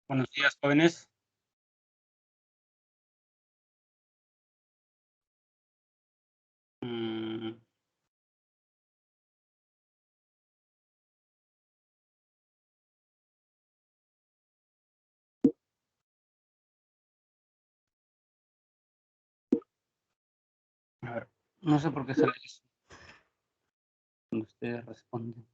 Buenos días, jóvenes. Mm, a ver, no sé por qué sale eso cuando ustedes responden.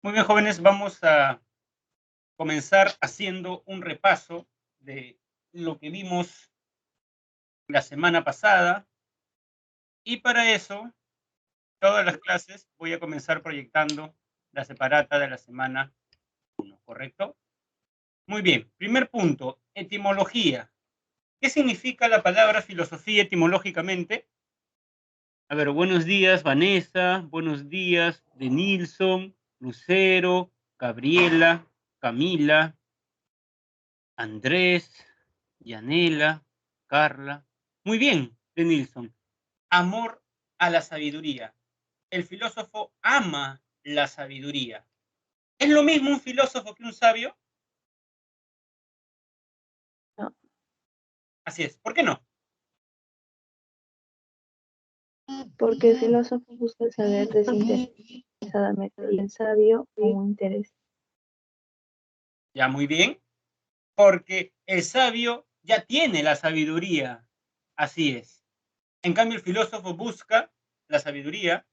Muy bien, jóvenes, vamos a comenzar haciendo un repaso de lo que vimos la semana pasada. Y para eso, todas las clases voy a comenzar proyectando la separata de la semana 1, ¿correcto? Muy bien, primer punto, etimología. ¿Qué significa la palabra filosofía etimológicamente? A ver, buenos días, Vanessa. Buenos días, Denilson, Lucero, Gabriela, Camila, Andrés, Yanela, Carla. Muy bien, Denilson. Amor a la sabiduría. El filósofo ama la sabiduría. ¿Es lo mismo un filósofo que un sabio? No. Así es. ¿Por qué no? Porque el filósofo busca el saber desinteresadamente y el sabio con un interés. Ya, muy bien. Porque el sabio ya tiene la sabiduría. Así es. En cambio, el filósofo busca la sabiduría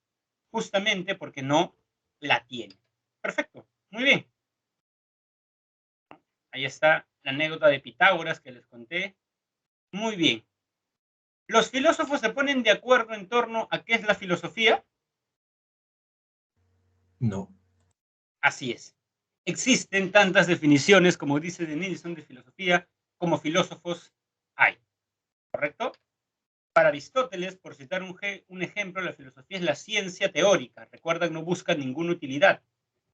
justamente porque no la tiene. Perfecto. Muy bien. Ahí está la anécdota de Pitágoras que les conté. Muy bien. ¿Los filósofos se ponen de acuerdo en torno a qué es la filosofía? No. Así es. Existen tantas definiciones, como dice Denilson, de filosofía, como filósofos hay. ¿Correcto? Para Aristóteles, por citar un ejemplo, la filosofía es la ciencia teórica. Recuerdan, no busca ninguna utilidad,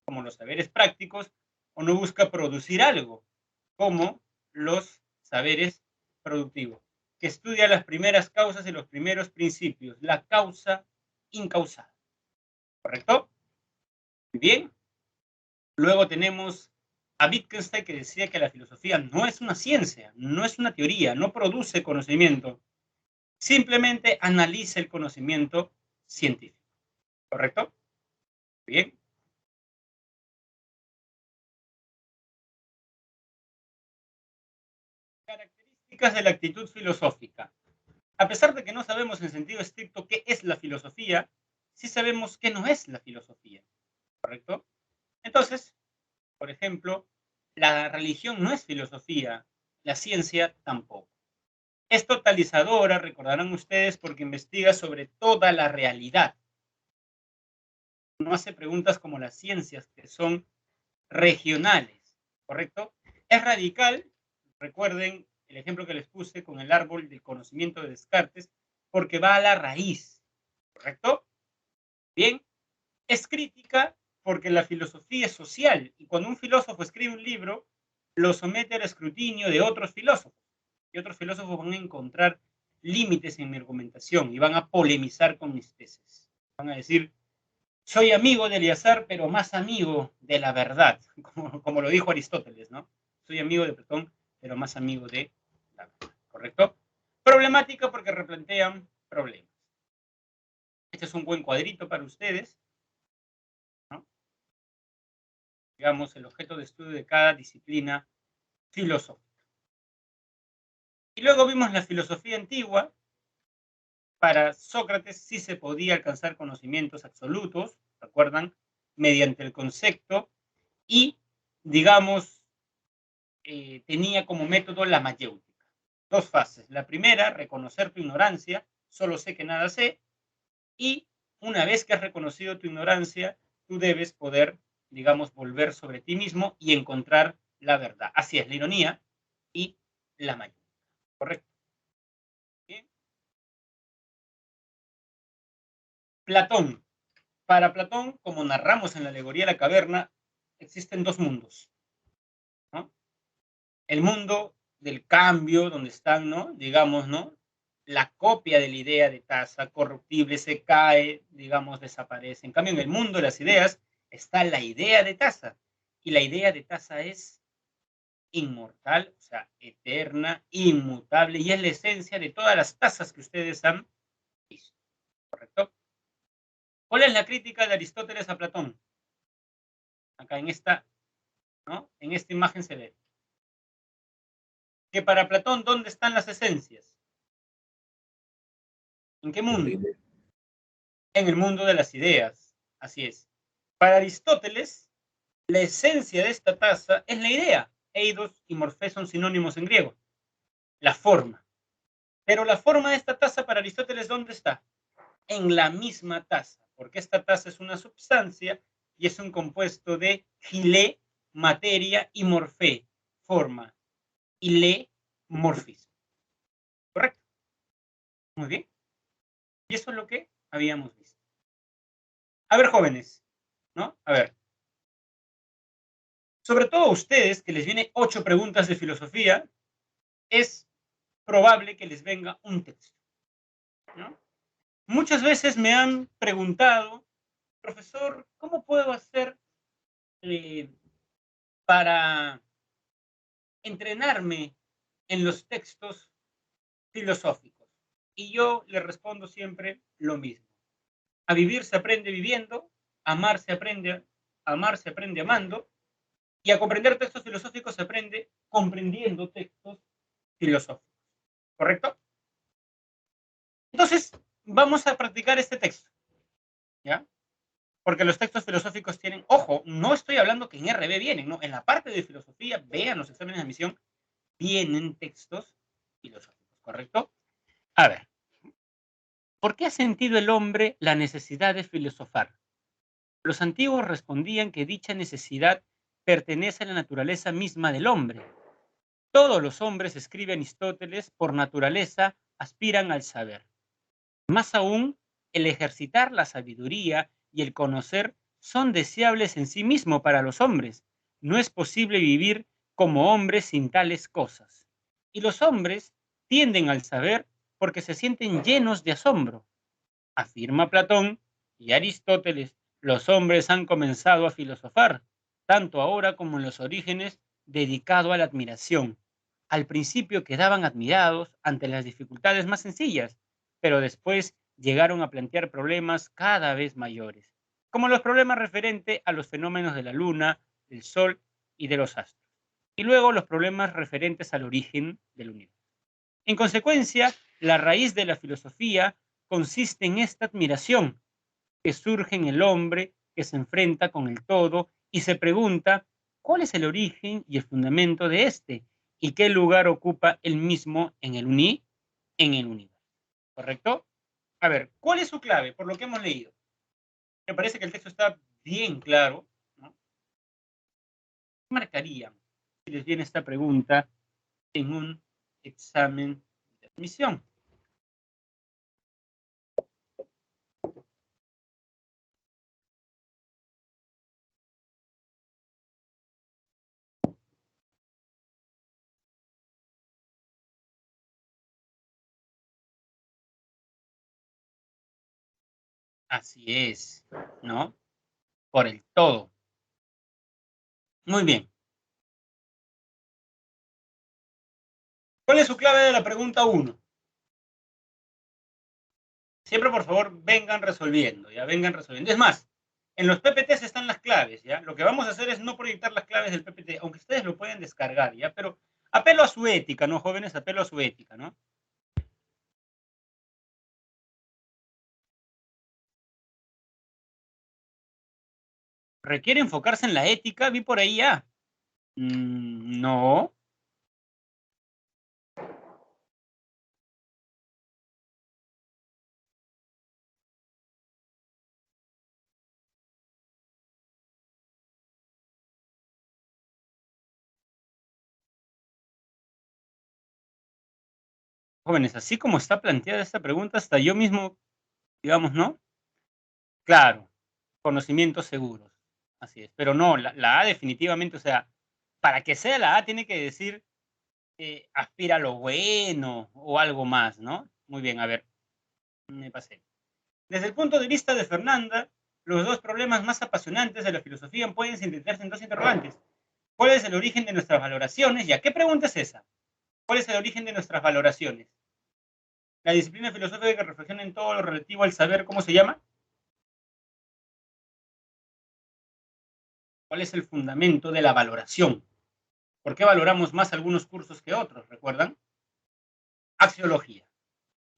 como los saberes prácticos, o no busca producir algo, como los saberes productivos, que estudia las primeras causas y los primeros principios, la causa incausada. ¿Correcto? Muy bien. Luego tenemos a Wittgenstein, que decía que la filosofía no es una ciencia, no es una teoría, no produce conocimiento, simplemente analiza el conocimiento científico. ¿Correcto? Bien. Características de la actitud filosófica. A pesar de que no sabemos en sentido estricto qué es la filosofía, sí sabemos qué no es la filosofía. ¿Correcto? Entonces, por ejemplo, la religión no es filosofía, la ciencia tampoco. Es totalizadora, recordarán ustedes, porque investiga sobre toda la realidad. No hace preguntas como las ciencias, que son regionales, ¿correcto? Es radical, recuerden el ejemplo que les puse con el árbol del conocimiento de Descartes, porque va a la raíz, ¿correcto? Bien, es crítica porque la filosofía es social y cuando un filósofo escribe un libro, lo somete al escrutinio de otros filósofos y otros filósofos van a encontrar límites en mi argumentación y van a polemizar con mis tesis. Van a decir, soy amigo de Eleazar, pero más amigo de la verdad, como lo dijo Aristóteles, ¿no? Soy amigo de Platón, pero más amigo de la verdad, ¿correcto? Problemática porque replantean problemas. Este es un buen cuadrito para ustedes, ¿no? Digamos, el objeto de estudio de cada disciplina filosófica. Y luego vimos la filosofía antigua. Para Sócrates sí se podía alcanzar conocimientos absolutos, ¿recuerdan? Mediante el concepto y, digamos, tenía como método la mayéutica. Dos fases. La primera, reconocer tu ignorancia, solo sé que nada sé, y una vez que has reconocido tu ignorancia, tú debes poder, digamos, volver sobre ti mismo y encontrar la verdad. Así es, la ironía y la mayéutica. ¿Correcto? Bien. Platón. para Platón, como narramos en la alegoría de la caverna, existen dos mundos, ¿no? El mundo del cambio, donde están, ¿no? Digamos, ¿no? La copia de la idea de taza corruptible se cae, digamos, desaparece. En cambio, en el mundo de las ideas está la idea de taza. Y la idea de taza es inmortal, o sea, eterna, inmutable, y es la esencia de todas las tazas que ustedes han visto, ¿correcto? ¿Cuál es la crítica de Aristóteles a Platón? Acá en esta, ¿no? En esta imagen se ve que para Platón, ¿dónde están las esencias? ¿En qué mundo? En el mundo de las ideas. Así es. Para Aristóteles, la esencia de esta taza es la idea. Eidos y morfé son sinónimos en griego. La forma. Pero la forma de esta taza para Aristóteles, ¿dónde está? En la misma taza, porque esta taza es una sustancia y es un compuesto de gilé, materia, y morfé, forma, y le, morfismo. ¿Correcto? Muy bien. Y eso es lo que habíamos visto. A ver, jóvenes, ¿no? A ver. Sobre todo a ustedes, que les vienen 8 preguntas de filosofía, es probable que les venga un texto, ¿no? Muchas veces me han preguntado, profesor, ¿cómo puedo hacer para entrenarme en los textos filosóficos? Y yo le respondo siempre lo mismo. A vivir se aprende viviendo, amar se aprende amando, y a comprender textos filosóficos se aprende comprendiendo textos filosóficos. ¿Correcto? Entonces, vamos a practicar este texto, ¿ya? Porque los textos filosóficos tienen, ojo, no estoy hablando que en RB vienen, no, en la parte de filosofía, vean los exámenes de admisión, vienen textos filosóficos, ¿correcto? A ver, ¿por qué ha sentido el hombre la necesidad de filosofar? Los antiguos respondían que dicha necesidad pertenece a la naturaleza misma del hombre. Todos los hombres, escribe Aristóteles, por naturaleza aspiran al saber. Más aún, el ejercitar la sabiduría y el conocer son deseables en sí mismo para los hombres. No es posible vivir como hombres sin tales cosas. Y los hombres tienden al saber porque se sienten llenos de asombro. Afirma Platón y Aristóteles, los hombres han comenzado a filosofar, tanto ahora como en los orígenes, dedicado a la admiración. Al principio quedaban admirados ante las dificultades más sencillas, pero después llegaron a plantear problemas cada vez mayores, como los problemas referentes a los fenómenos de la luna, del sol y de los astros, y luego los problemas referentes al origen del universo. En consecuencia, la raíz de la filosofía consiste en esta admiración que surge en el hombre que se enfrenta con el todo y se pregunta cuál es el origen y el fundamento de este y qué lugar ocupa el mismo en el universo. ¿Correcto? A ver, ¿cuál es su clave? Por lo que hemos leído. Me parece que el texto está bien claro, ¿no? ¿Qué marcarían si les viene esta pregunta en un examen de admisión? Así es, ¿no? Por el todo. Muy bien. ¿Cuál es su clave de la pregunta 1? Siempre, por favor, vengan resolviendo, ya vengan resolviendo. Es más, en los PPTs están las claves, ¿ya? Lo que vamos a hacer es no proyectar las claves del PPT, aunque ustedes lo pueden descargar, ¿ya? Pero apelo a su ética, ¿no, jóvenes? Apelo a su ética, ¿no? ¿Requiere enfocarse en la ética? Vi por ahí ya. No. Jóvenes, así como está planteada esta pregunta, hasta yo mismo, digamos, ¿no? Claro. conocimientos seguros. Así es. Pero no, la A definitivamente, o sea, para que sea la A tiene que decir aspira a lo bueno o algo más, ¿no? Muy bien, a ver, me pasé. Desde el punto de vista de Fernanda, los dos problemas más apasionantes de la filosofía pueden sintetizarse en dos interrogantes. ¿Cuál es el origen de nuestras valoraciones? ¿Ya qué pregunta es esa? ¿Cuál es el origen de nuestras valoraciones? La disciplina filosófica que reflexiona en todo lo relativo al saber, ¿cómo se llama? ¿Cuál es el fundamento de la valoración? ¿Por qué valoramos más algunos cursos que otros? ¿Recuerdan? Axiología.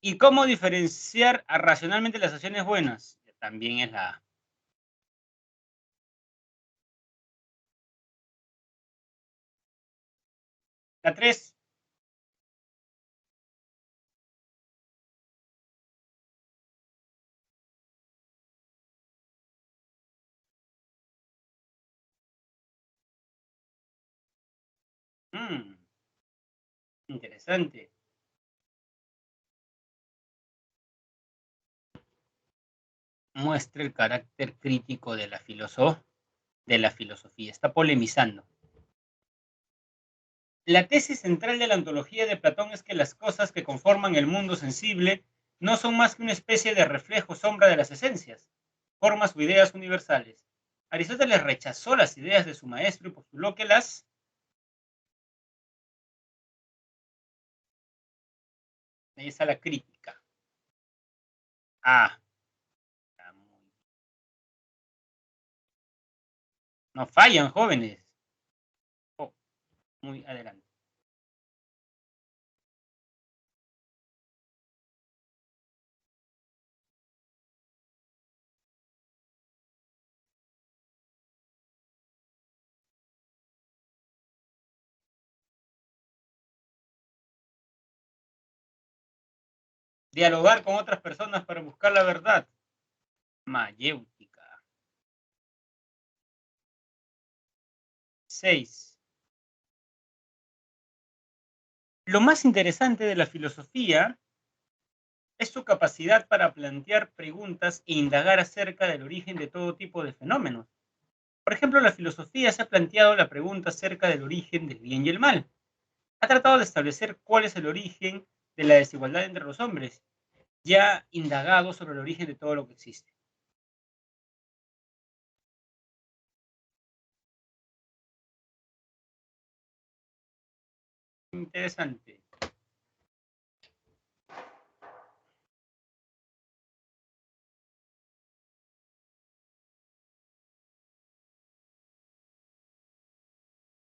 ¿Y cómo diferenciar racionalmente las acciones buenas? También es la A. La 3. Interesante. Muestra el carácter crítico de la filosofía. Está polemizando. La tesis central de la ontología de Platón es que las cosas que conforman el mundo sensible no son más que una especie de reflejo sombra de las esencias, formas o ideas universales. Aristóteles rechazó las ideas de su maestro y postuló que las... Ahí está la crítica. Ah, no fallan, jóvenes. Oh, muy adelante. Dialogar con otras personas para buscar la verdad. Mayéutica. 6. Lo más interesante de la filosofía es su capacidad para plantear preguntas e indagar acerca del origen de todo tipo de fenómenos. Por ejemplo, la filosofía se ha planteado la pregunta acerca del origen del bien y el mal. Ha tratado de establecer cuál es el origen de la desigualdad entre los hombres. Ya ha indagado sobre el origen de todo lo que existe. Interesante.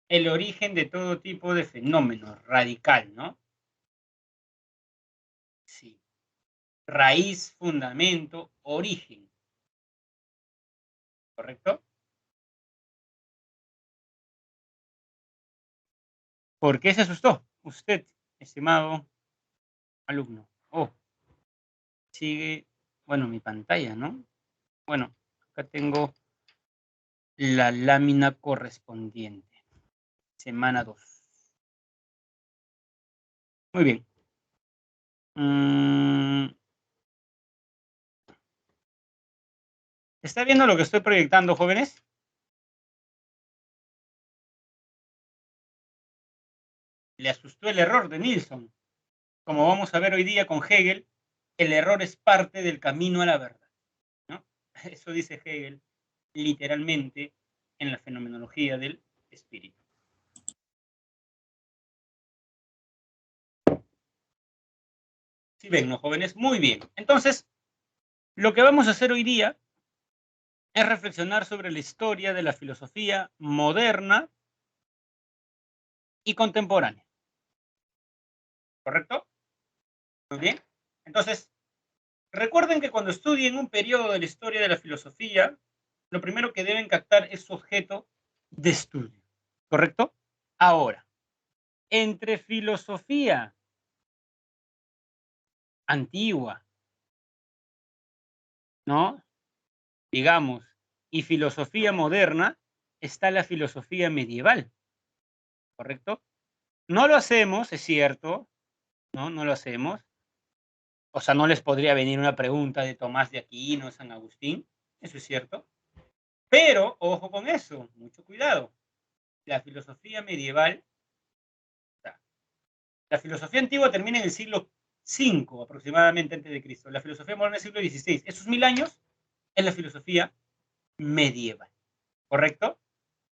El origen de todo tipo de fenómenos, radical, ¿no? Sí. Raíz, fundamento, origen. ¿Correcto? ¿Por qué se asustó usted, estimado alumno? Oh, sigue, bueno, mi pantalla, ¿no? Bueno, acá tengo la lámina correspondiente. Semana 2. Muy bien. ¿Está viendo lo que estoy proyectando, jóvenes? Le asustó el error de Nilsson. Como vamos a ver hoy día con Hegel, el error es parte del camino a la verdad, ¿no? Eso dice Hegel literalmente en la fenomenología del espíritu. ¿Sí ven, no, jóvenes? Muy bien. Entonces, lo que vamos a hacer hoy día es reflexionar sobre la historia de la filosofía moderna y contemporánea. ¿Correcto? Muy bien. Entonces, recuerden que cuando estudien un periodo de la historia de la filosofía, lo primero que deben captar es su objeto de estudio. ¿Correcto? Ahora, entre filosofía antigua, ¿no? Digamos, y filosofía moderna, está la filosofía medieval. ¿Correcto? No lo hacemos, es cierto, ¿no? No lo hacemos. O sea, no les podría venir una pregunta de Tomás de Aquino, San Agustín, eso es cierto. Pero, ojo con eso, mucho cuidado. La filosofía medieval, la filosofía antigua termina en el siglo V aproximadamente antes de Cristo. La filosofía moderna es el siglo XVI. Esos 1000 años es la filosofía medieval, ¿correcto?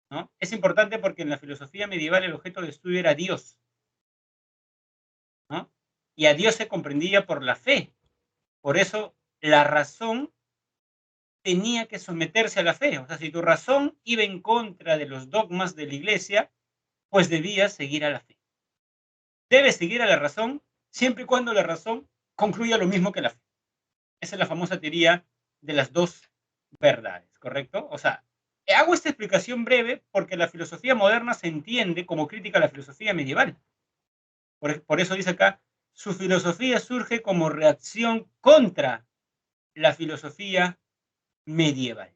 ¿No? Es importante porque en la filosofía medieval el objeto de estudio era Dios, ¿no? Y a Dios se comprendía por la fe. Por eso la razón tenía que someterse a la fe. O sea, si tu razón iba en contra de los dogmas de la iglesia, pues debías seguir a la fe. Debes seguir a la razón siempre y cuando la razón concluya lo mismo que la fe. Esa es la famosa teoría de las dos verdades, ¿correcto? O sea, hago esta explicación breve porque la filosofía moderna se entiende como crítica a la filosofía medieval. Por eso dice acá, su filosofía surge como reacción contra la filosofía medieval.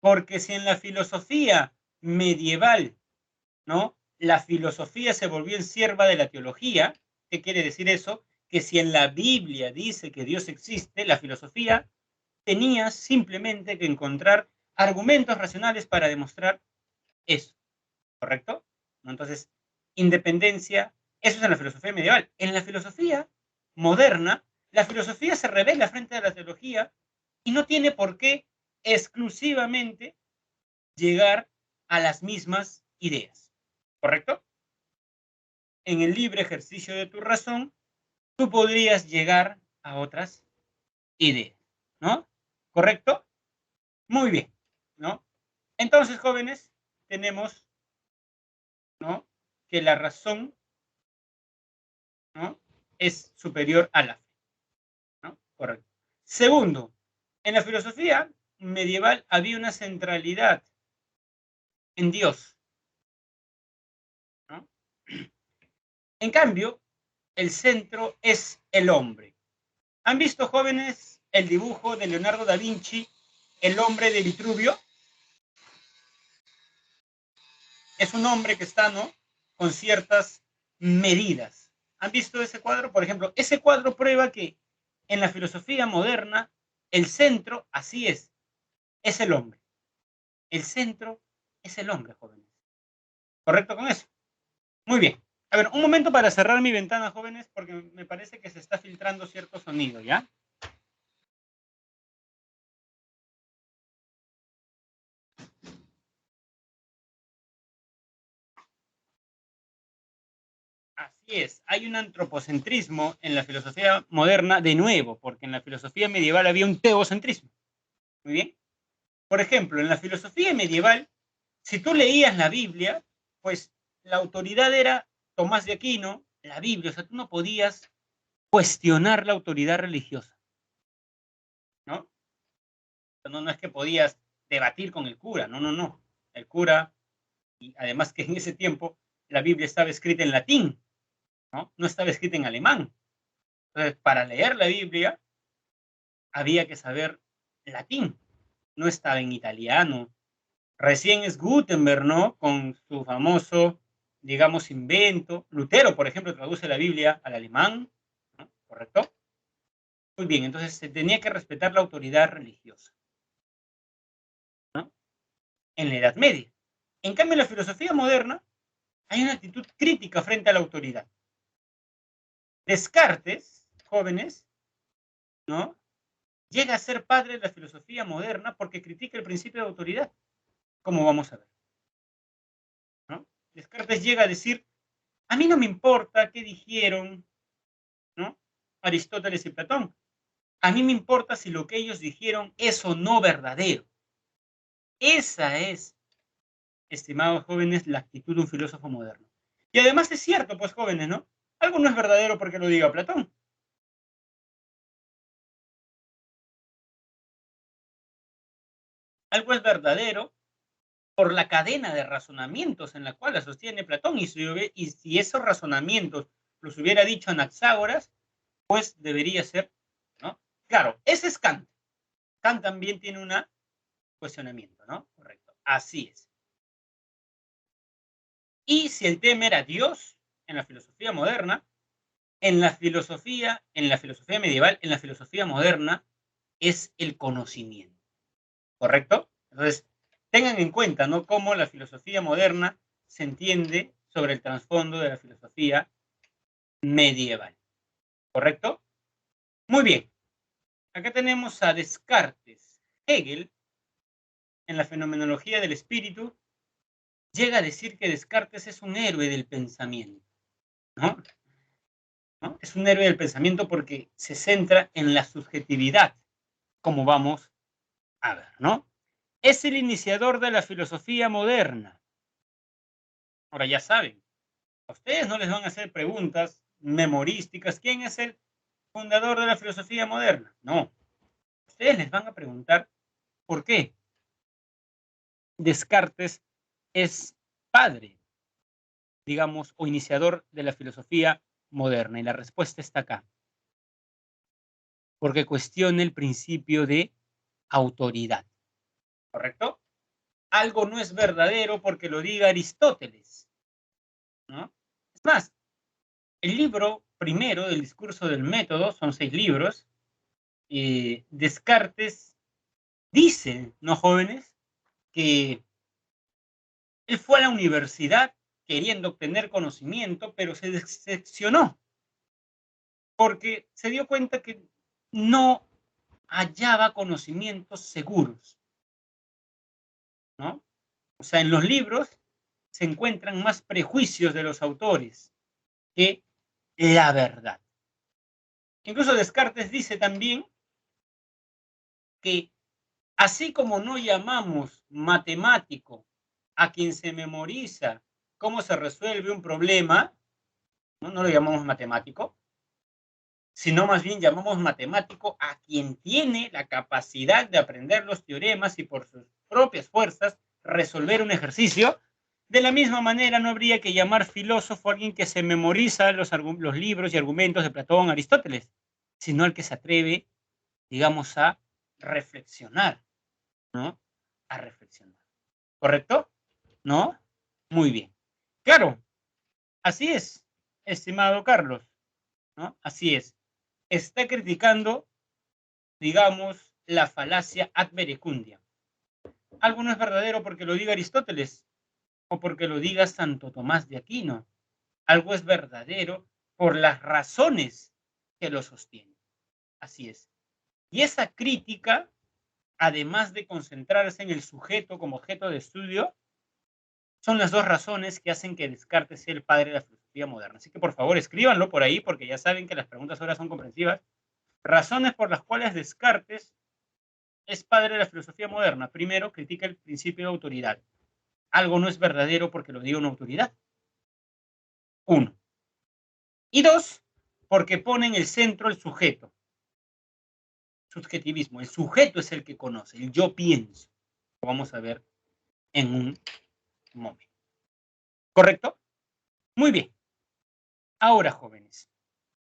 Porque si en la filosofía medieval, ¿no? La filosofía se volvió en sierva de la teología. ¿Qué quiere decir eso? Que si en la Biblia dice que Dios existe, la filosofía tenía simplemente que encontrar argumentos racionales para demostrar eso, ¿correcto? Entonces, independencia, eso es en la filosofía medieval. En la filosofía moderna, la filosofía se revela frente a la teología y no tiene por qué exclusivamente llegar a las mismas ideas, ¿correcto? En el libre ejercicio de tu razón, tú podrías llegar a otras ideas, ¿no? ¿Correcto? Muy bien, ¿no? Entonces, jóvenes, tenemos, ¿no? Que la razón, ¿no? Es superior a la fe, ¿no? Correcto. Segundo, en la filosofía medieval había una centralidad en Dios, ¿no? En cambio, el centro es el hombre. ¿Han visto, jóvenes, el dibujo de Leonardo da Vinci, El hombre de Vitruvio? Es un hombre que está, ¿no? Con ciertas medidas. ¿Han visto ese cuadro? Por ejemplo, ese cuadro prueba que en la filosofía moderna el centro, así es el hombre. El centro es el hombre, jóvenes. ¿Correcto con eso? Muy bien. A ver, un momento para cerrar mi ventana, jóvenes, porque me parece que se está filtrando cierto sonido, ¿ya? Así es, hay un antropocentrismo en la filosofía moderna de nuevo, porque en la filosofía medieval había un teocentrismo. Muy bien. Por ejemplo, en la filosofía medieval, si tú leías la Biblia, pues la autoridad era Tomás de Aquino, la Biblia, o sea, tú no podías cuestionar la autoridad religiosa, ¿no? No, no es que podías debatir con el cura, no, no, no. El cura, y además que en ese tiempo la Biblia estaba escrita en latín, ¿no? No estaba escrita en alemán. Entonces, para leer la Biblia había que saber latín, no estaba en italiano. Recién es Gutenberg, ¿no? Con su famoso, digamos, invento. Lutero, por ejemplo, traduce la Biblia al alemán, ¿no? ¿Correcto? Muy bien, entonces se tenía que respetar la autoridad religiosa, ¿no? En la Edad Media. En cambio, en la filosofía moderna hay una actitud crítica frente a la autoridad. Descartes, jóvenes, ¿no? Llega a ser padre de la filosofía moderna porque critica el principio de autoridad, como vamos a ver, ¿no? Descartes llega a decir, a mí no me importa qué dijeron, ¿no? Aristóteles y Platón. A mí me importa si lo que ellos dijeron es o no verdadero. Esa es, estimados jóvenes, la actitud de un filósofo moderno. Y además es cierto, pues jóvenes, ¿no? Algo no es verdadero porque lo diga Platón. Algo es verdadero por la cadena de razonamientos en la cual la sostiene Platón. Y si esos razonamientos los hubiera dicho Anaxágoras, pues debería ser, ¿no? Claro, ese es Kant. Kant también tiene un cuestionamiento, ¿no? Correcto. Así es. Y si el tema era Dios en la filosofía moderna, en la filosofía medieval, en la filosofía moderna, es el conocimiento. ¿correcto? Entonces, tengan en cuenta, ¿no?, cómo la filosofía moderna se entiende sobre el trasfondo de la filosofía medieval, ¿correcto? Muy bien. Acá tenemos a Descartes. Hegel, en la fenomenología del espíritu, llega a decir que Descartes es un héroe del pensamiento, ¿no? ¿No? Es un héroe del pensamiento porque se centra en la subjetividad, como vamos a ver, ¿no? Es el iniciador de la filosofía moderna. Ahora ya saben, a ustedes no les van a hacer preguntas memorísticas. ¿Quién es el fundador de la filosofía moderna? No. Ustedes les van a preguntar por qué Descartes es padre, digamos, o iniciador de la filosofía moderna. Y la respuesta está acá. Porque cuestiona el principio de autoridad. ¿Correcto? Algo no es verdadero porque lo diga Aristóteles, ¿no? Es más, el libro primero del discurso del método, son 6 libros, Descartes dice, ¿no, jóvenes?, que él fue a la universidad queriendo obtener conocimiento, pero se decepcionó porque se dio cuenta que no hallaba conocimientos seguros, ¿no? O sea, en los libros se encuentran más prejuicios de los autores que la verdad. Incluso Descartes dice también que así como no llamamos matemático a quien se memoriza cómo se resuelve un problema, no lo llamamos matemático, sino más bien llamamos matemático a quien tiene la capacidad de aprender los teoremas y por sus propias fuerzas resolver un ejercicio. De la misma manera, no habría que llamar filósofo a alguien que se memoriza los libros y argumentos de Platón, Aristóteles, sino al que se atreve, digamos, a reflexionar, ¿no? A reflexionar. ¿Correcto? ¿No? Muy bien. Claro, así es, estimado Carlos, ¿no? Así es. Está criticando, digamos, la falacia ad verecundia. Algo no es verdadero porque lo diga Aristóteles o porque lo diga Santo Tomás de Aquino. Algo es verdadero por las razones que lo sostienen. Así es. Y esa crítica, además de concentrarse en el sujeto como objeto de estudio, son las 2 razones que hacen que Descartes sea el padre de la filosofía moderna. Así que por favor escríbanlo por ahí porque ya saben que las preguntas ahora son comprensivas. Razones por las cuales Descartes es padre de la filosofía moderna. Primero, critica el principio de autoridad. Algo no es verdadero porque lo diga una autoridad. 1. Y 2, porque pone en el centro el sujeto. Subjetivismo. El sujeto es el que conoce, el yo pienso. Lo vamos a ver en un momento. ¿Correcto? Muy bien. Ahora, jóvenes,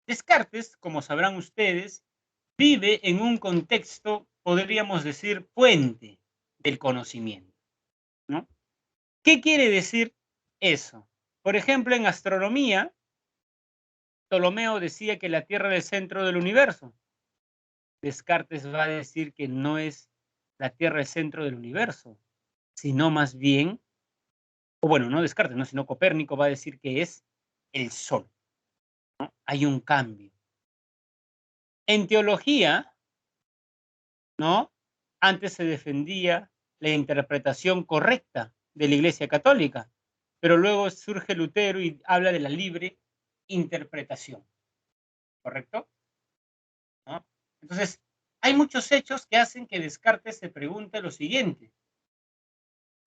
Descartes, como sabrán ustedes, vive en un contexto, podríamos decir, puente del conocimiento, ¿no? ¿Qué quiere decir eso? Por ejemplo, en astronomía, Ptolomeo decía que la Tierra era el centro del universo. Descartes va a decir que no es la Tierra el centro del universo, sino más bien, o bueno, no Descartes, no, sino Copérnico va a decir que es el Sol, ¿no? Hay un cambio. En teología, ¿no?, antes se defendía la interpretación correcta de la Iglesia Católica, pero luego surge Lutero y habla de la libre interpretación, ¿correcto? ¿No? Entonces, hay muchos hechos que hacen que Descartes se pregunte lo siguiente.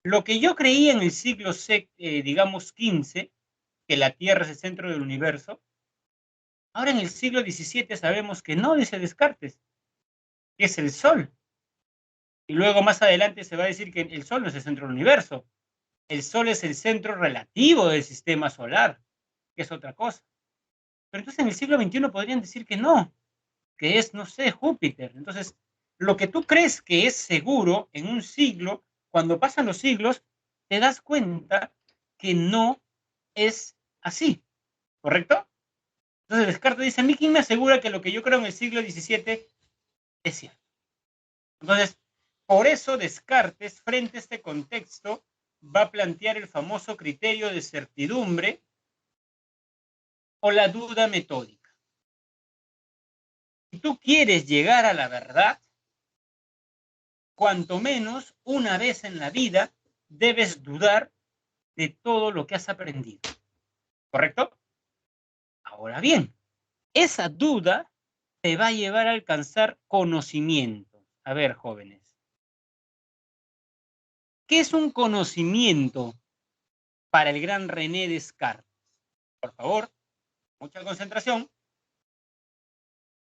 Lo que yo creía en el siglo, digamos, XV, que la Tierra es el centro del universo, ahora en el siglo XVII sabemos que no, dice Descartes, que es el Sol. Y luego más adelante se va a decir que el Sol no es el centro del universo. El Sol es el centro relativo del sistema solar, que es otra cosa. Pero entonces en el siglo XXI podrían decir que no, que es, no sé, Júpiter. Entonces, lo que tú crees que es seguro en un siglo, cuando pasan los siglos, te das cuenta que no es así, ¿correcto? Entonces Descartes dice, a mí quién me asegura que lo que yo creo en el siglo XVII es cierto. Entonces, Por eso Descartes, frente a este contexto, va a plantear el famoso criterio de certidumbre o la duda metódica. Si tú quieres llegar a la verdad, cuanto menos una vez en la vida debes dudar de todo lo que has aprendido. ¿Correcto? Ahora bien, esa duda te va a llevar a alcanzar conocimiento. A ver, jóvenes, ¿qué es un conocimiento para el gran René Descartes? Por favor, mucha concentración.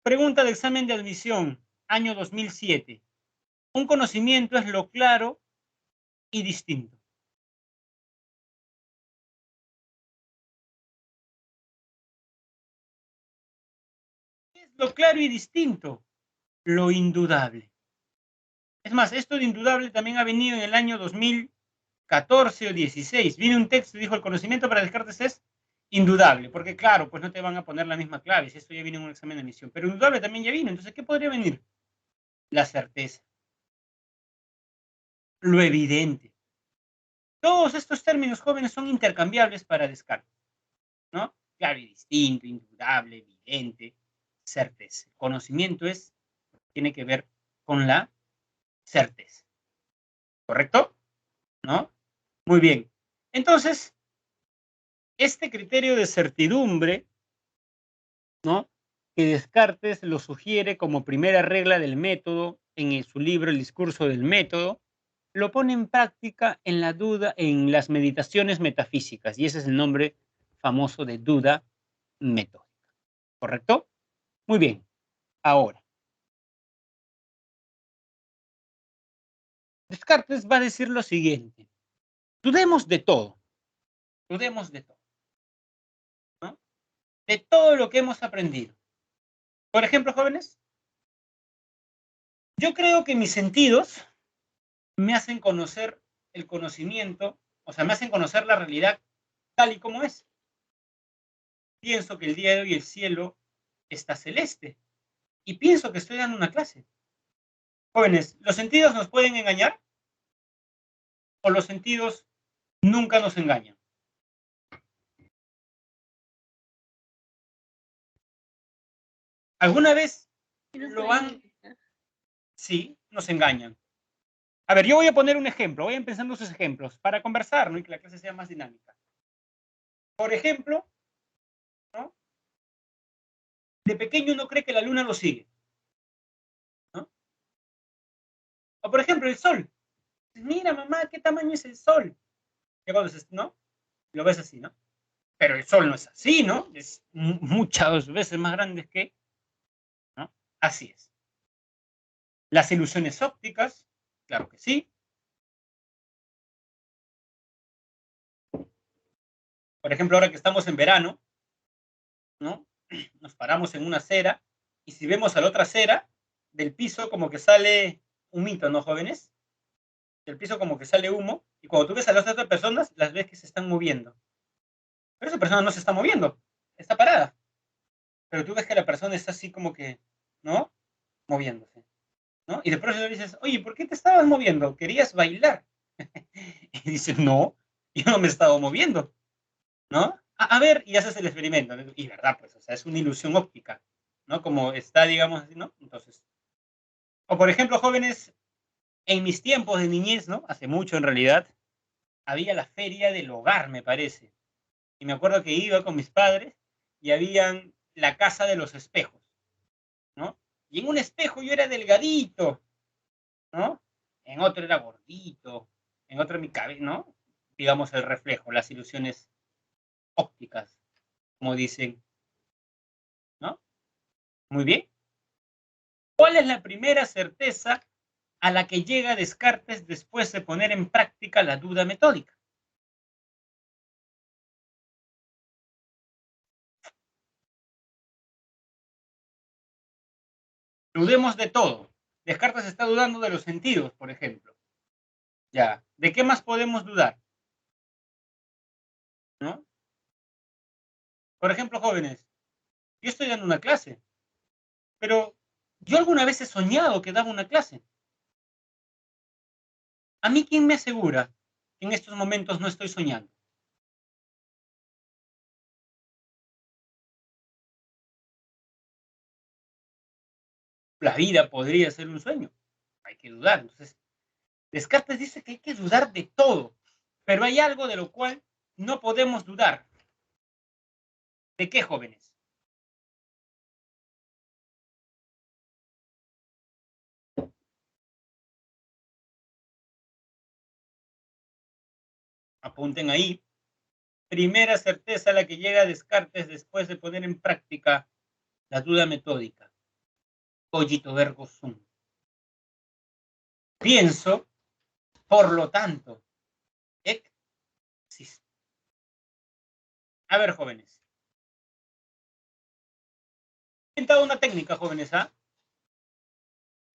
Pregunta de examen de admisión, año 2007. Un conocimiento es lo claro y distinto. ¿Qué es lo claro y distinto? Lo indudable. Es más, esto de indudable también ha venido en el año 2014 o 16. Viene un texto y dijo, el conocimiento para Descartes es indudable, porque claro, pues no te van a poner la misma clave, si esto ya viene en un examen de admisión, pero indudable también ya vino, entonces, ¿qué podría venir? La certeza, lo evidente. Todos estos términos jóvenes son intercambiables para Descartes, ¿no? Claro y distinto, indudable, evidente, certeza. Conocimiento tiene que ver con la certeza, ¿correcto? ¿No? Muy bien. Entonces, este criterio de certidumbre, ¿no? Que Descartes lo sugiere como primera regla del método en su libro El discurso del método, lo pone en práctica en la duda, en las meditaciones metafísicas, y ese es el nombre famoso de duda metódica. ¿Correcto? Muy bien. Ahora, Descartes va a decir lo siguiente: dudemos de todo, dudemos de todo, ¿no? De todo lo que hemos aprendido. Por ejemplo, jóvenes, yo creo que mis sentidos me hacen conocer el conocimiento, o sea, me hacen conocer la realidad tal y como es. Pienso que el día de hoy el cielo está celeste y pienso que estoy dando una clase. Jóvenes, ¿los sentidos nos pueden engañar o los sentidos nunca nos engañan? ¿Alguna vez lo han? Sí, nos engañan. A ver, yo voy a poner un ejemplo, vayan pensando sus ejemplos para conversar, ¿no? Y que la clase sea más dinámica. Por ejemplo, ¿no? De pequeño uno cree que la luna lo sigue, ¿no? O por ejemplo, el sol. Mira, mamá, ¿qué tamaño es el sol? Y cuando dices, ¿no? Lo ves así, ¿no? Pero el sol no es así, ¿no? Es muchas veces más grande que, ¿no? Así es. Las ilusiones ópticas, claro que sí. Por ejemplo, ahora que estamos en verano, ¿no? Nos paramos en una acera y si vemos a la otra acera, del piso como que sale humito, ¿no, jóvenes? Del piso como que sale humo y cuando tú ves a las otras personas, las ves que se están moviendo. Pero esa persona no se está moviendo, está parada. Pero tú ves que la persona está así como que, ¿no? Moviéndose, ¿no? Y de pronto le dices, oye, ¿por qué te estabas moviendo? ¿Querías bailar? Y dice, no, yo no me estaba moviendo, ¿no? A ver, y haces el experimento. Y verdad, pues, o sea, es una ilusión óptica, ¿no? Como está, digamos así, ¿no? Entonces, o por ejemplo, jóvenes, en mis tiempos de niñez, ¿no? Hace mucho en realidad, había la feria del hogar, me parece. Y me acuerdo que iba con mis padres y habían la casa de los espejos, ¿no? Y en un espejo yo era delgadito, ¿no? En otro era gordito, en otro mi cabeza, ¿no? Digamos el reflejo, las ilusiones ópticas, como dicen, ¿no? Muy bien. ¿Cuál es la primera certeza a la que llega Descartes después de poner en práctica la duda metódica? Dudemos de todo. Descartes está dudando de los sentidos, por ejemplo. Ya. ¿De qué más podemos dudar? ¿No? Por ejemplo, jóvenes, yo estoy dando una clase, pero yo alguna vez he soñado que daba una clase. ¿A mí quién me asegura que en estos momentos no estoy soñando? La vida podría ser un sueño. Hay que dudar. Entonces, Descartes dice que hay que dudar de todo, pero hay algo de lo cual no podemos dudar. ¿De qué, jóvenes? Apunten ahí. Primera certeza a la que llega Descartes después de poner en práctica la duda metódica. Cogito ergo sum. Pienso, por lo tanto, existo. A ver, jóvenes. He inventado una técnica, jóvenes, ¿ah?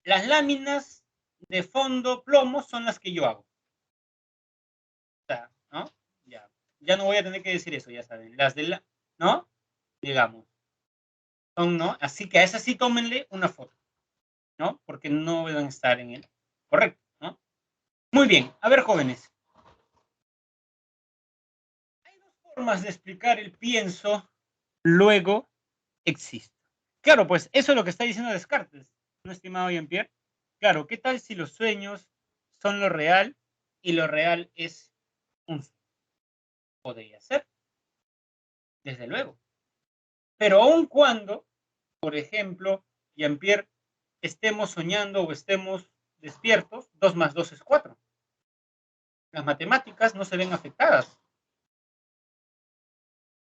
Las láminas de fondo plomo son las que yo hago. O sea, ¿no? Ya no voy a tener que decir eso, ya saben. Las de la, ¿no? Digamos. Son, ¿no? Así que a esas sí tómenle una foto, ¿no? Porque no van a estar en el correcto, ¿no? Muy bien. A ver, jóvenes. Hay dos formas de explicar el pienso, luego existo. Claro, pues eso es lo que está diciendo Descartes, ¿no, estimado Jean-Pierre? Claro, ¿qué tal si los sueños son lo real y lo real es un sueño? Podría ser, desde luego. Pero aun cuando, por ejemplo, Jean-Pierre, estemos soñando o estemos despiertos, 2 más 2 es 4. Las matemáticas no se ven afectadas.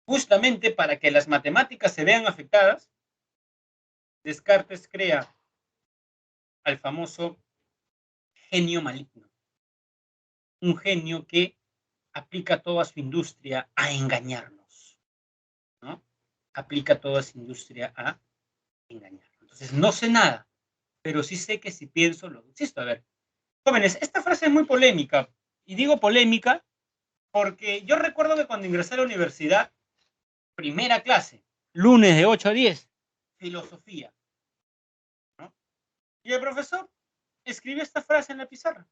Justamente para que las matemáticas se vean afectadas, Descartes crea al famoso genio maligno. Un genio que aplica toda su industria a engañarnos, ¿no? Aplica toda su industria a engañarnos. Entonces, no sé nada, pero sí sé que si pienso, lo existo. A ver, jóvenes, esta frase es muy polémica. Y digo polémica porque yo recuerdo que cuando ingresé a la universidad, primera clase, lunes de 8 a 10, filosofía, ¿no? Y el profesor escribió esta frase en la pizarra.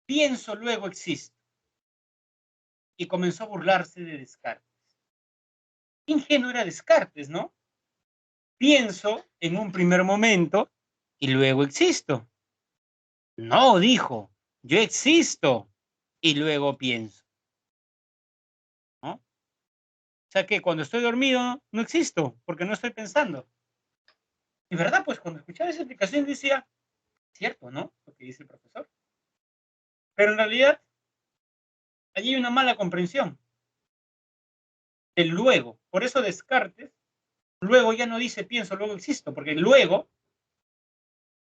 Pienso, luego existo. Y comenzó a burlarse de Descartes. Ingenuo era Descartes, ¿no? Pienso en un primer momento y luego existo. No, dijo, yo existo y luego pienso, ¿no? O sea que cuando estoy dormido no existo porque no estoy pensando. Y verdad, pues cuando escuchaba esa explicación decía, cierto, ¿no? Lo que dice el profesor. Pero en realidad, allí hay una mala comprensión. El luego. Por eso Descartes, luego ya no dice pienso, luego existo, porque luego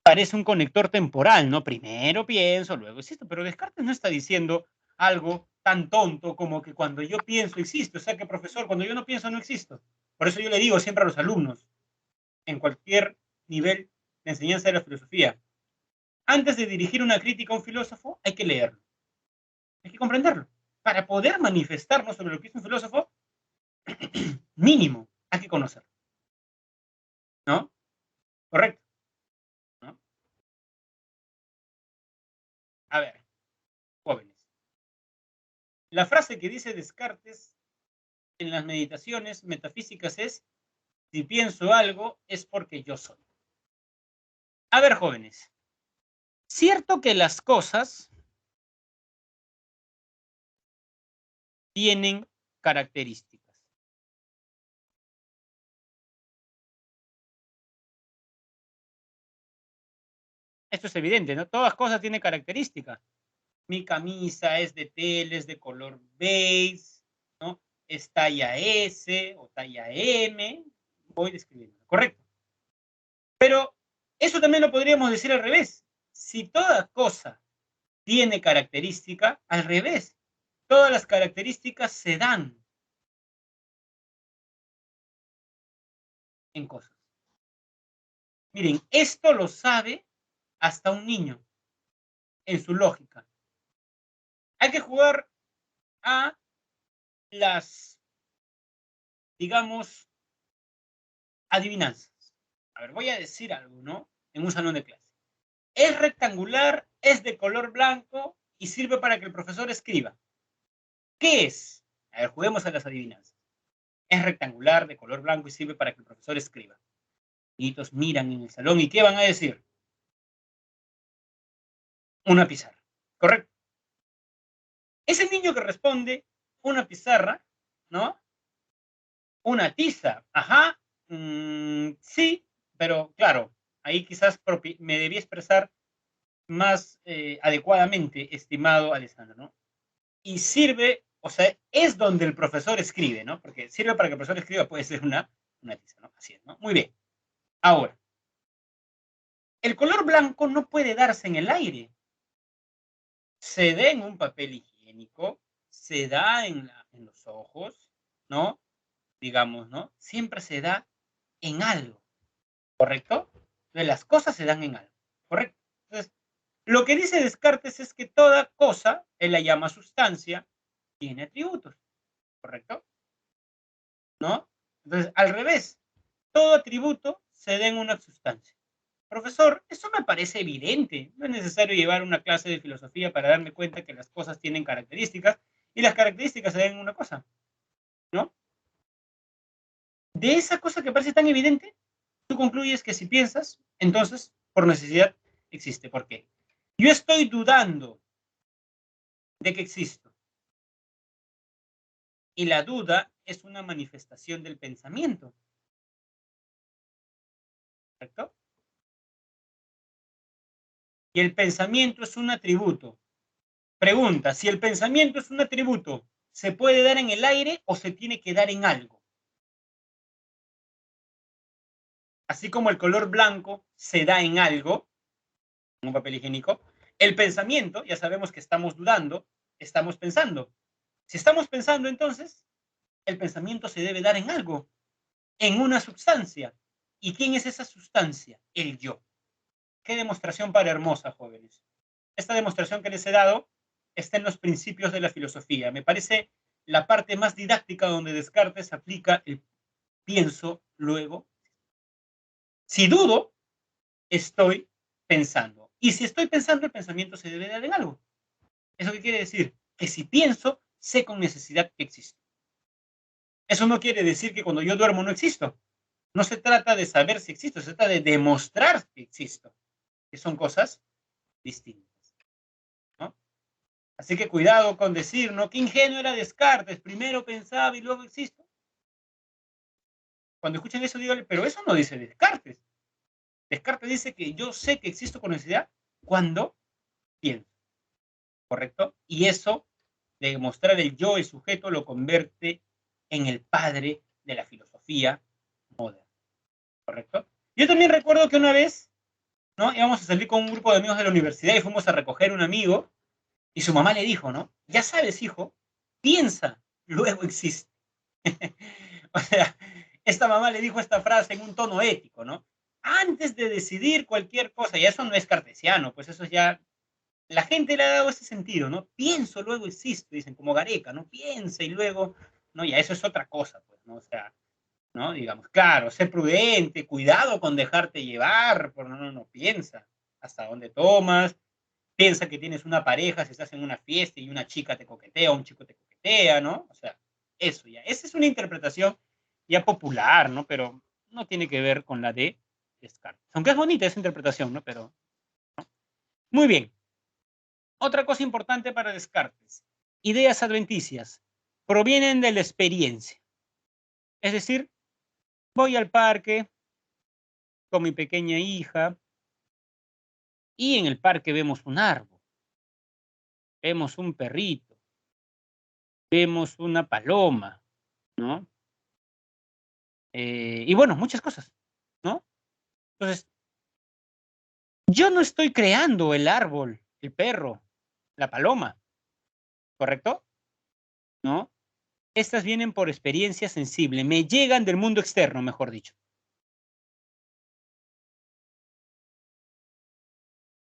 parece un conector temporal, ¿no? Primero pienso, luego existo, pero Descartes no está diciendo algo tan tonto como que cuando yo pienso existo, o sea que profesor, cuando yo no pienso no existo. Por eso yo le digo siempre a los alumnos, en cualquier nivel de enseñanza de la filosofía, antes de dirigir una crítica a un filósofo, hay que leerlo, hay que comprenderlo. Para poder manifestarnos sobre lo que es un filósofo, mínimo, hay que conocerlo, ¿no? Correcto, ¿no? A ver, jóvenes. La frase que dice Descartes en las meditaciones metafísicas es, si pienso algo es porque yo soy. A ver, jóvenes, cierto que las cosas tienen características. Esto es evidente, ¿no? Todas cosas tienen características. Mi camisa es de tela, es de color beige, ¿no? Es talla S o talla M. Voy describiendo, ¿correcto? Pero eso también lo podríamos decir al revés. Si toda cosa tiene característica, al revés. Todas las características se dan en cosas. Miren, esto lo sabe hasta un niño en su lógica. Hay que jugar a las, digamos, adivinanzas. A ver, voy a decir algo, ¿no? En un salón de clase. Es rectangular, es de color blanco y sirve para que el profesor escriba. ¿Qué es? A ver, juguemos a las adivinanzas. Es rectangular, de color blanco y sirve para que el profesor escriba. Niñitos miran en el salón y ¿qué van a decir? Una pizarra. ¿Correcto? Ese niño que responde una pizarra, ¿no? Una tiza. Ajá. Sí, pero claro, ahí quizás me debí expresar más adecuadamente, estimado Alessandro, ¿no? Y sirve, o sea, es donde el profesor escribe, ¿no? Porque sirve para que el profesor escriba, puede ser una tiza, ¿no? Así es, ¿no? Muy bien. Ahora, el color blanco no puede darse en el aire. Se da en un papel higiénico, se da en los ojos, ¿no? Digamos, ¿no? Siempre se da en algo, ¿correcto? Entonces, las cosas se dan en algo, ¿correcto? Entonces, lo que dice Descartes es que toda cosa, él la llama sustancia, tiene atributos, ¿correcto? ¿No? Entonces, al revés, todo atributo se da en una sustancia. Profesor, eso me parece evidente. No es necesario llevar una clase de filosofía para darme cuenta que las cosas tienen características y las características se dan en una cosa, ¿no? De esa cosa que parece tan evidente, tú concluyes que si piensas, entonces, por necesidad, existe. ¿Por qué? Yo estoy dudando de que existo. Y la duda es una manifestación del pensamiento, ¿correcto? Y el pensamiento es un atributo. Pregunta, si el pensamiento es un atributo, ¿se puede dar en el aire o se tiene que dar en algo? Así como el color blanco se da en algo, en un papel higiénico, el pensamiento, ya sabemos que estamos dudando, estamos pensando. Si estamos pensando, entonces, el pensamiento se debe dar en algo, en una sustancia. ¿Y quién es esa sustancia? El yo. Qué demostración para hermosa, jóvenes. Esta demostración que les he dado está en los principios de la filosofía. Me parece la parte más didáctica donde Descartes aplica el pienso, luego. Si dudo, estoy pensando. Y si estoy pensando, el pensamiento se debe dar en algo. ¿Eso qué quiere decir? Que si pienso, sé con necesidad que existo. Eso no quiere decir que cuando yo duermo no existo. No se trata de saber si existo, se trata de demostrar que existo, que son cosas distintas, ¿no? Así que cuidado con decir, ¿no? Qué ingenuo era Descartes, primero pensaba y luego existo. Cuando escuchen eso, díganle, pero eso no dice Descartes. Descartes dice que yo sé que existo con necesidad cuando pienso, ¿correcto? Y eso, de demostrar el yo, el sujeto, lo convierte en el padre de la filosofía moderna, ¿correcto? Yo también recuerdo que una vez, ¿no? Íbamos a salir con un grupo de amigos de la universidad y fuimos a recoger un amigo y su mamá le dijo, ¿no? Ya sabes, hijo, piensa, luego existe. O sea, esta mamá le dijo esta frase en un tono ético, ¿no? Antes de decidir cualquier cosa, y eso no es cartesiano, pues eso ya, la gente le ha dado ese sentido, ¿no? Pienso, luego existo, dicen, como Gareca, ¿no? Piensa y luego, no, ya eso es otra cosa, pues, ¿no? O sea, ¿no? Digamos, claro, sé prudente, cuidado con dejarte llevar, por no piensa hasta dónde tomas, piensa que tienes una pareja si estás en una fiesta y una chica te coquetea o un chico te coquetea, ¿no? O sea, eso ya. Esa es una interpretación ya popular, ¿no? Pero no tiene que ver con la de Descartes. Aunque es bonita esa interpretación, ¿no? Pero, ¿no? Muy bien. Otra cosa importante para Descartes. Ideas adventicias provienen de la experiencia. Es decir, voy al parque con mi pequeña hija y en el parque vemos un árbol, vemos un perrito, vemos una paloma, ¿no? Y bueno, muchas cosas, ¿no? Entonces, yo no estoy creando el árbol, el perro, la paloma, ¿correcto? ¿No? Estas vienen por experiencia sensible, me llegan del mundo externo, mejor dicho,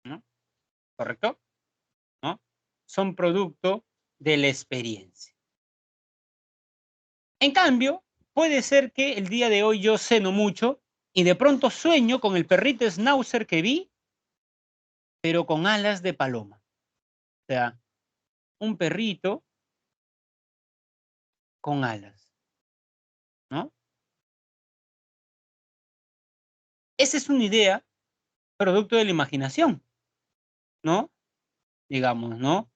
¿no? ¿Correcto? ¿No? Son producto de la experiencia. En cambio, puede ser que el día de hoy yo ceno mucho y de pronto sueño con el perrito schnauzer que vi pero con alas de paloma. O sea, un perrito con alas, ¿no? Esa es una idea producto de la imaginación, ¿no? Digamos, ¿no?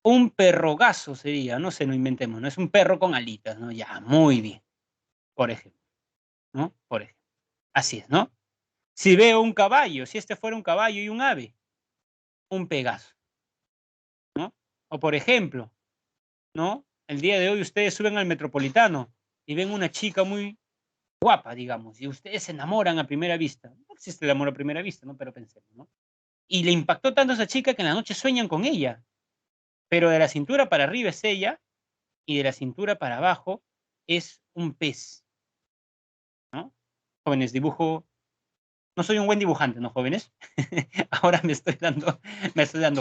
Un perrogazo sería, no sé, no inventemos, ¿no? Es un perro con alitas, ¿no? Ya, muy bien, por ejemplo, ¿no? Por ejemplo. Así es, ¿no? Si veo un caballo, si este fuera un caballo y un ave, un Pegaso, ¿no? O por ejemplo, ¿no? El día de hoy ustedes suben al Metropolitano y ven una chica muy guapa, digamos, y ustedes se enamoran a primera vista. No existe el amor a primera vista, ¿no? Pero pensemos, ¿no? Y le impactó tanto a esa chica que en la noche sueñan con ella, pero de la cintura para arriba es ella y de la cintura para abajo es un pez, ¿no? Jóvenes, dibujo, no soy un buen dibujante, ¿no, jóvenes? Ahora me estoy dando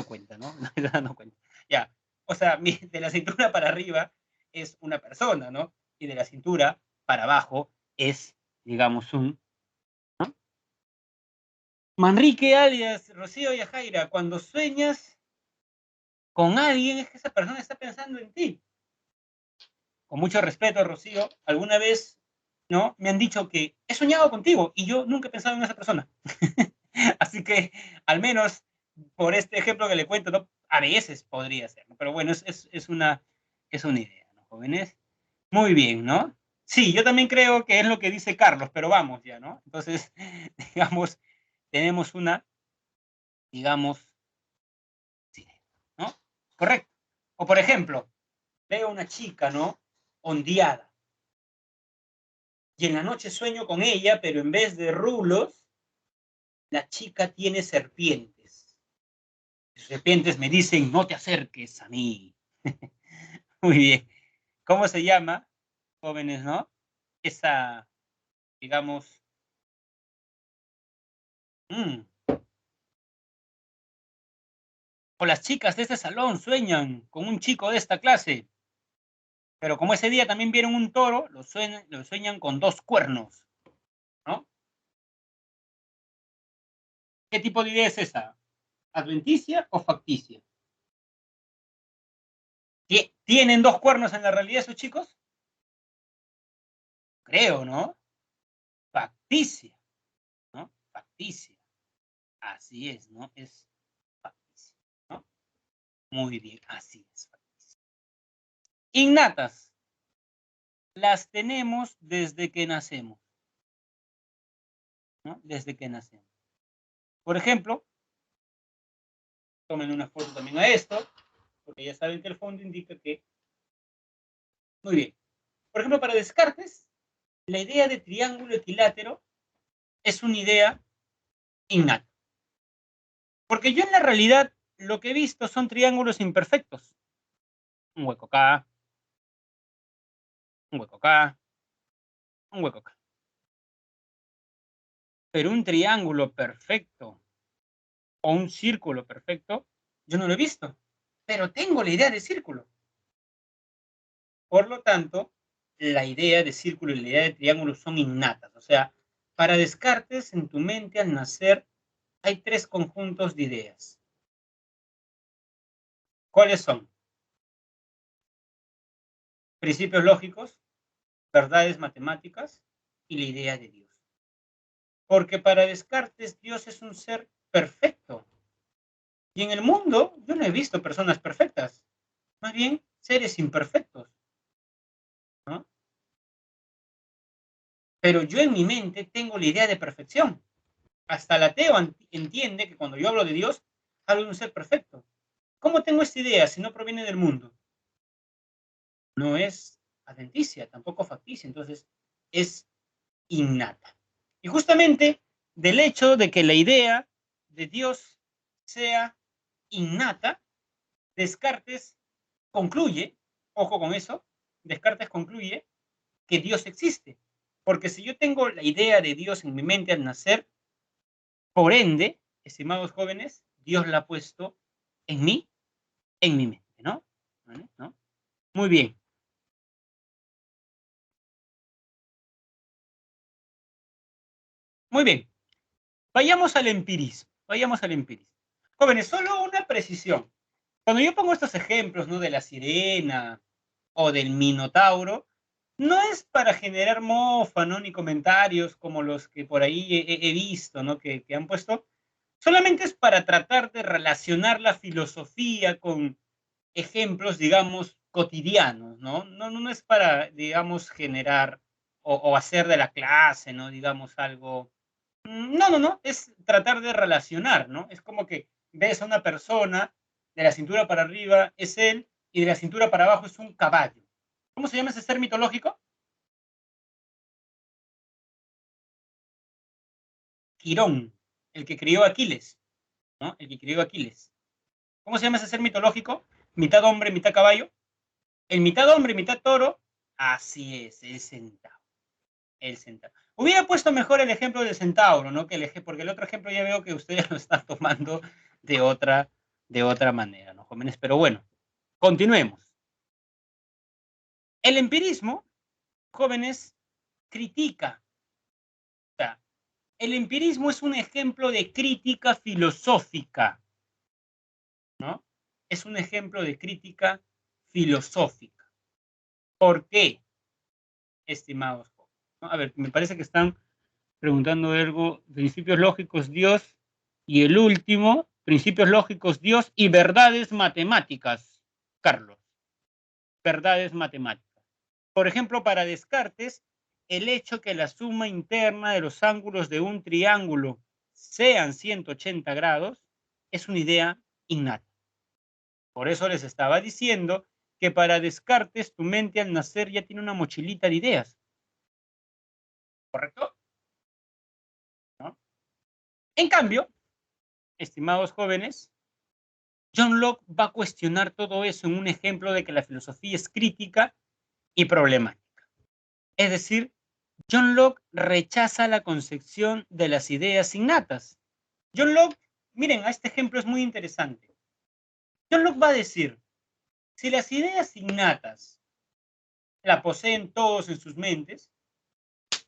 cuenta, ¿no? Me estoy dando cuenta. Ya, o sea, de la cintura para arriba es una persona, ¿no? Y de la cintura para abajo es, digamos, ¿no? Manrique alias Rocío Yajaira, cuando sueñas con alguien es que esa persona está pensando en ti. Con mucho respeto, Rocío, alguna vez, ¿no? Me han dicho que he soñado contigo y yo nunca he pensado en esa persona. Así que, al menos, por este ejemplo que le cuento, ¿no? A veces podría ser, ¿no? Pero bueno, es una idea, ¿no, jóvenes? Muy bien, ¿no? Sí, yo también creo que es lo que dice Carlos, pero vamos ya, ¿no? Entonces, digamos, tenemos una, digamos, sí, ¿no? Correcto. O por ejemplo, veo una chica, ¿no? Ondeada. Y en la noche sueño con ella, pero en vez de rulos, la chica tiene serpientes. Las serpientes me dicen, no te acerques a mí. Muy bien. ¿Cómo se llama, jóvenes, no? Esa, digamos, mm, o las chicas de este salón sueñan con un chico de esta clase, pero como ese día también vieron un toro, lo sueñan con dos cuernos, ¿no? ¿Qué tipo de idea es esa? ¿Adventicia o facticia? ¿Tienen dos cuernos en la realidad esos chicos? Creo, ¿no? Facticia, ¿no? Facticia. Así es, ¿no? Es facticia, ¿no? Muy bien, así es. Innatas, las tenemos desde que nacemos, ¿no? Desde que nacemos. Por ejemplo, tomen una foto también a esto, porque ya saben que el fondo indica que... Muy bien. Por ejemplo, para Descartes, la idea de triángulo equilátero es una idea innata. Porque yo en la realidad lo que he visto son triángulos imperfectos. Un hueco acá, un hueco acá, un hueco acá. Pero un triángulo perfecto o un círculo perfecto, yo no lo he visto. Pero tengo la idea de círculo. Por lo tanto, la idea de círculo y la idea de triángulo son innatas. O sea, para Descartes, en tu mente al nacer hay tres conjuntos de ideas. ¿Cuáles son? Principios lógicos, verdades matemáticas y la idea de Dios. Porque para Descartes Dios es un ser perfecto. Y en el mundo yo no he visto personas perfectas, más bien seres imperfectos, ¿no? Pero yo en mi mente tengo la idea de perfección. Hasta el ateo entiende que cuando yo hablo de Dios, hablo de un ser perfecto. ¿Cómo tengo esta idea si no proviene del mundo? No es adventicia, tampoco facticia, entonces es innata. Y justamente del hecho de que la idea de Dios sea innata, Descartes concluye, ojo con eso, Descartes concluye que Dios existe. Porque si yo tengo la idea de Dios en mi mente al nacer, por ende, estimados jóvenes, Dios la ha puesto en mí, en mi mente, ¿no? ¿Vale? ¿No? Muy bien. Muy bien. Vayamos al empirismo. Vayamos al empirismo. Jóvenes, solo una precisión. Cuando yo pongo estos ejemplos, ¿no? De la sirena o del minotauro, no es para generar mofa, ¿no? Ni comentarios como los que por ahí he visto, ¿no? Que han puesto. Solamente es para tratar de relacionar la filosofía con ejemplos, digamos, cotidianos, ¿no? No es para, digamos, generar o hacer de la clase, ¿no? Digamos, algo. No, es tratar de relacionar, ¿no? Es como que ves a una persona, de la cintura para arriba es él, y de la cintura para abajo es un caballo. ¿Cómo se llama ese ser mitológico? Quirón, el que crió a Aquiles, ¿no? El que crió a Aquiles. ¿Cómo se llama ese ser mitológico? Mitad hombre, mitad caballo. El mitad hombre, mitad toro, así es, el centauro. El centauro. Hubiera puesto mejor el ejemplo del centauro, ¿no? Porque el otro ejemplo ya veo que ustedes lo están tomando de otra manera, ¿no, jóvenes? Pero bueno, continuemos. El empirismo, jóvenes, critica. O sea, el empirismo es un ejemplo de crítica filosófica, ¿no? Es un ejemplo de crítica filosófica. ¿Por qué, estimados jóvenes? ¿No? A ver, me parece que están preguntando algo, principios lógicos, Dios, y el último, principios lógicos, Dios y verdades matemáticas, Carlos, verdades matemáticas. Por ejemplo, para Descartes, el hecho que la suma interna de los ángulos de un triángulo sean 180 grados es una idea innata. Por eso les estaba diciendo que para Descartes tu mente al nacer ya tiene una mochilita de ideas. ¿Correcto? ¿No? En cambio, estimados jóvenes, John Locke va a cuestionar todo eso en un ejemplo de que la filosofía es crítica y problemática. Es decir, John Locke rechaza la concepción de las ideas innatas. John Locke, miren, a este ejemplo es muy interesante. John Locke va a decir, si las ideas innatas la poseen todos en sus mentes,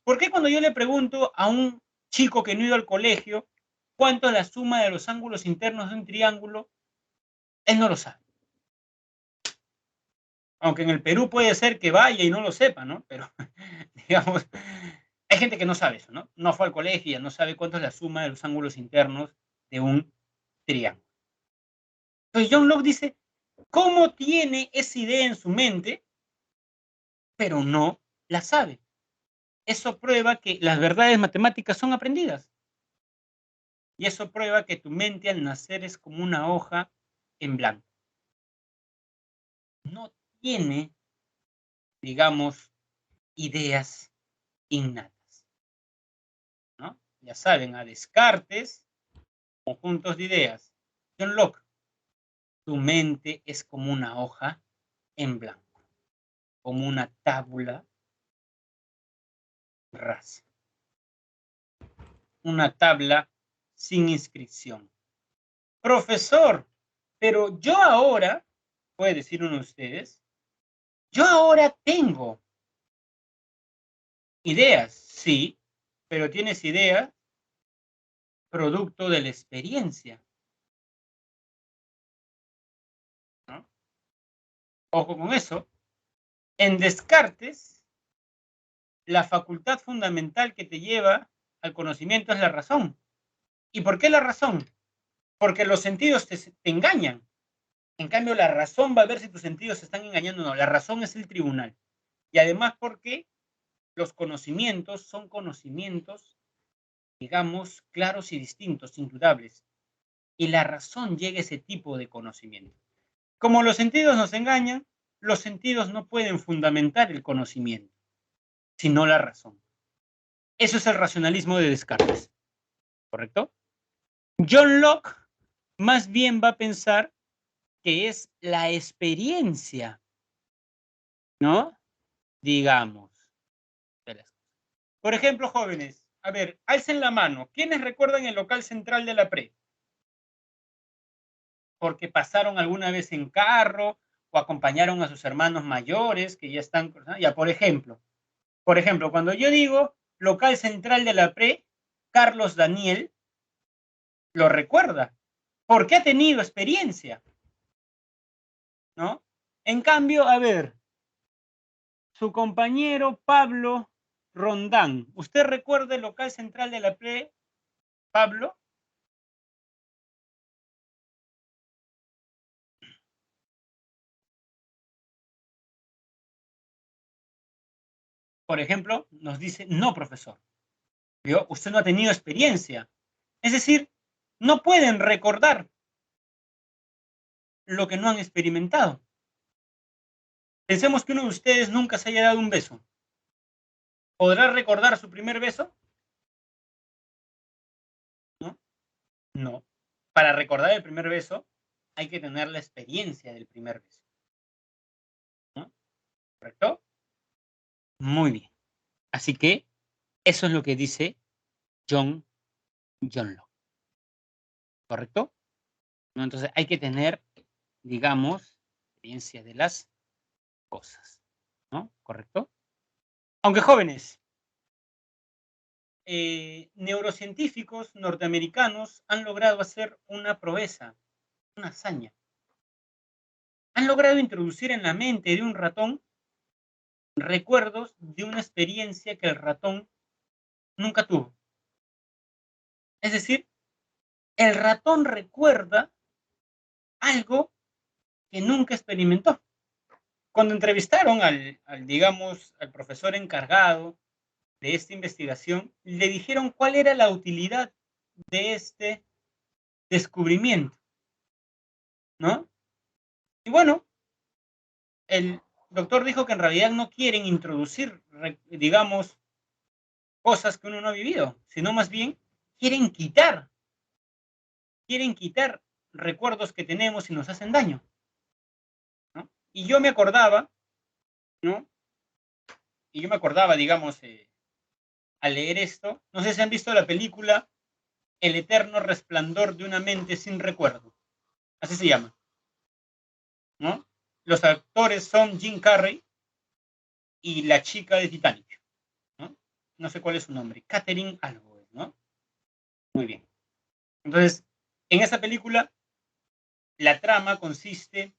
¿por qué cuando yo le pregunto a un chico que no ha ido al colegio cuánto es la suma de los ángulos internos de un triángulo, él no lo sabe? Aunque en el Perú puede ser que vaya y no lo sepa, ¿no? Pero, digamos, hay gente que no sabe eso, ¿no? No fue al colegio y ya no sabe cuánto es la suma de los ángulos internos de un triángulo. Entonces John Locke dice, ¿cómo tiene esa idea en su mente, pero no la sabe? Eso prueba que las verdades matemáticas son aprendidas. Y eso prueba que tu mente al nacer es como una hoja en blanco. No tiene, digamos, ideas innatas, ¿no? Ya saben, a Descartes, conjuntos de ideas. John Locke, tu mente es como una hoja en blanco, como una tabula rasa, una tabla sin inscripción. Profesor, pero yo ahora, puede decir uno de ustedes, yo ahora tengo ideas, sí, pero tienes ideas producto de la experiencia, ¿no? Ojo con eso. En Descartes, la facultad fundamental que te lleva al conocimiento es la razón. ¿Y por qué la razón? Porque los sentidos te engañan. En cambio, la razón va a ver si tus sentidos se están engañando o no. La razón es el tribunal. Y además porque los conocimientos son conocimientos, digamos, claros y distintos, indudables. Y la razón llega a ese tipo de conocimiento. Como los sentidos nos engañan, los sentidos no pueden fundamentar el conocimiento, sino la razón. Eso es el racionalismo de Descartes, ¿correcto? John Locke más bien va a pensar que es la experiencia, ¿no? Digamos. Por ejemplo, jóvenes, a ver, alcen la mano. ¿Quiénes recuerdan el local central de la PRE? Porque pasaron alguna vez en carro o acompañaron a sus hermanos mayores que ya están, ya por ejemplo, cuando yo digo local central de la PRE, Carlos Daniel lo recuerda. porque ha tenido experiencia, ¿no? En cambio, a ver, su compañero Pablo Rondán. ¿Usted recuerda el local central de la PRE, Pablo? Por ejemplo, nos dice, no, profesor, ¿vio? Usted no ha tenido experiencia. Es decir, no pueden recordar lo que no han experimentado. Pensemos que uno de ustedes nunca se haya dado un beso. ¿Podrá recordar su primer beso? ¿No? No. Para recordar el primer beso, hay que tener la experiencia del primer beso. ¿No? ¿Correcto? Muy bien. Así que eso es lo que dice John Locke. ¿Correcto? ¿No? Entonces hay que tener, digamos, experiencia de las cosas. ¿No? ¿Correcto? Aunque jóvenes, neurocientíficos norteamericanos han logrado hacer una proeza, una hazaña. Han logrado introducir en la mente de un ratón recuerdos de una experiencia que el ratón nunca tuvo. Es decir, el ratón recuerda algo que nunca experimentó. Cuando entrevistaron digamos, al profesor encargado de esta investigación, le dijeron cuál era la utilidad de este descubrimiento, ¿no? Y bueno, el doctor dijo que en realidad no quieren introducir, digamos, cosas que uno no ha vivido, sino más bien quieren quitar recuerdos que tenemos y nos hacen daño, ¿no? Y yo me acordaba, ¿no? Y yo me acordaba, digamos, al leer esto, no sé si han visto la película El eterno resplandor de una mente sin recuerdo. Así se llama, ¿no? Los actores son Jim Carrey y la chica de Titanic, ¿no? No sé cuál es su nombre, Catherine algo, ¿no? Muy bien. Entonces, en esa película, la trama consiste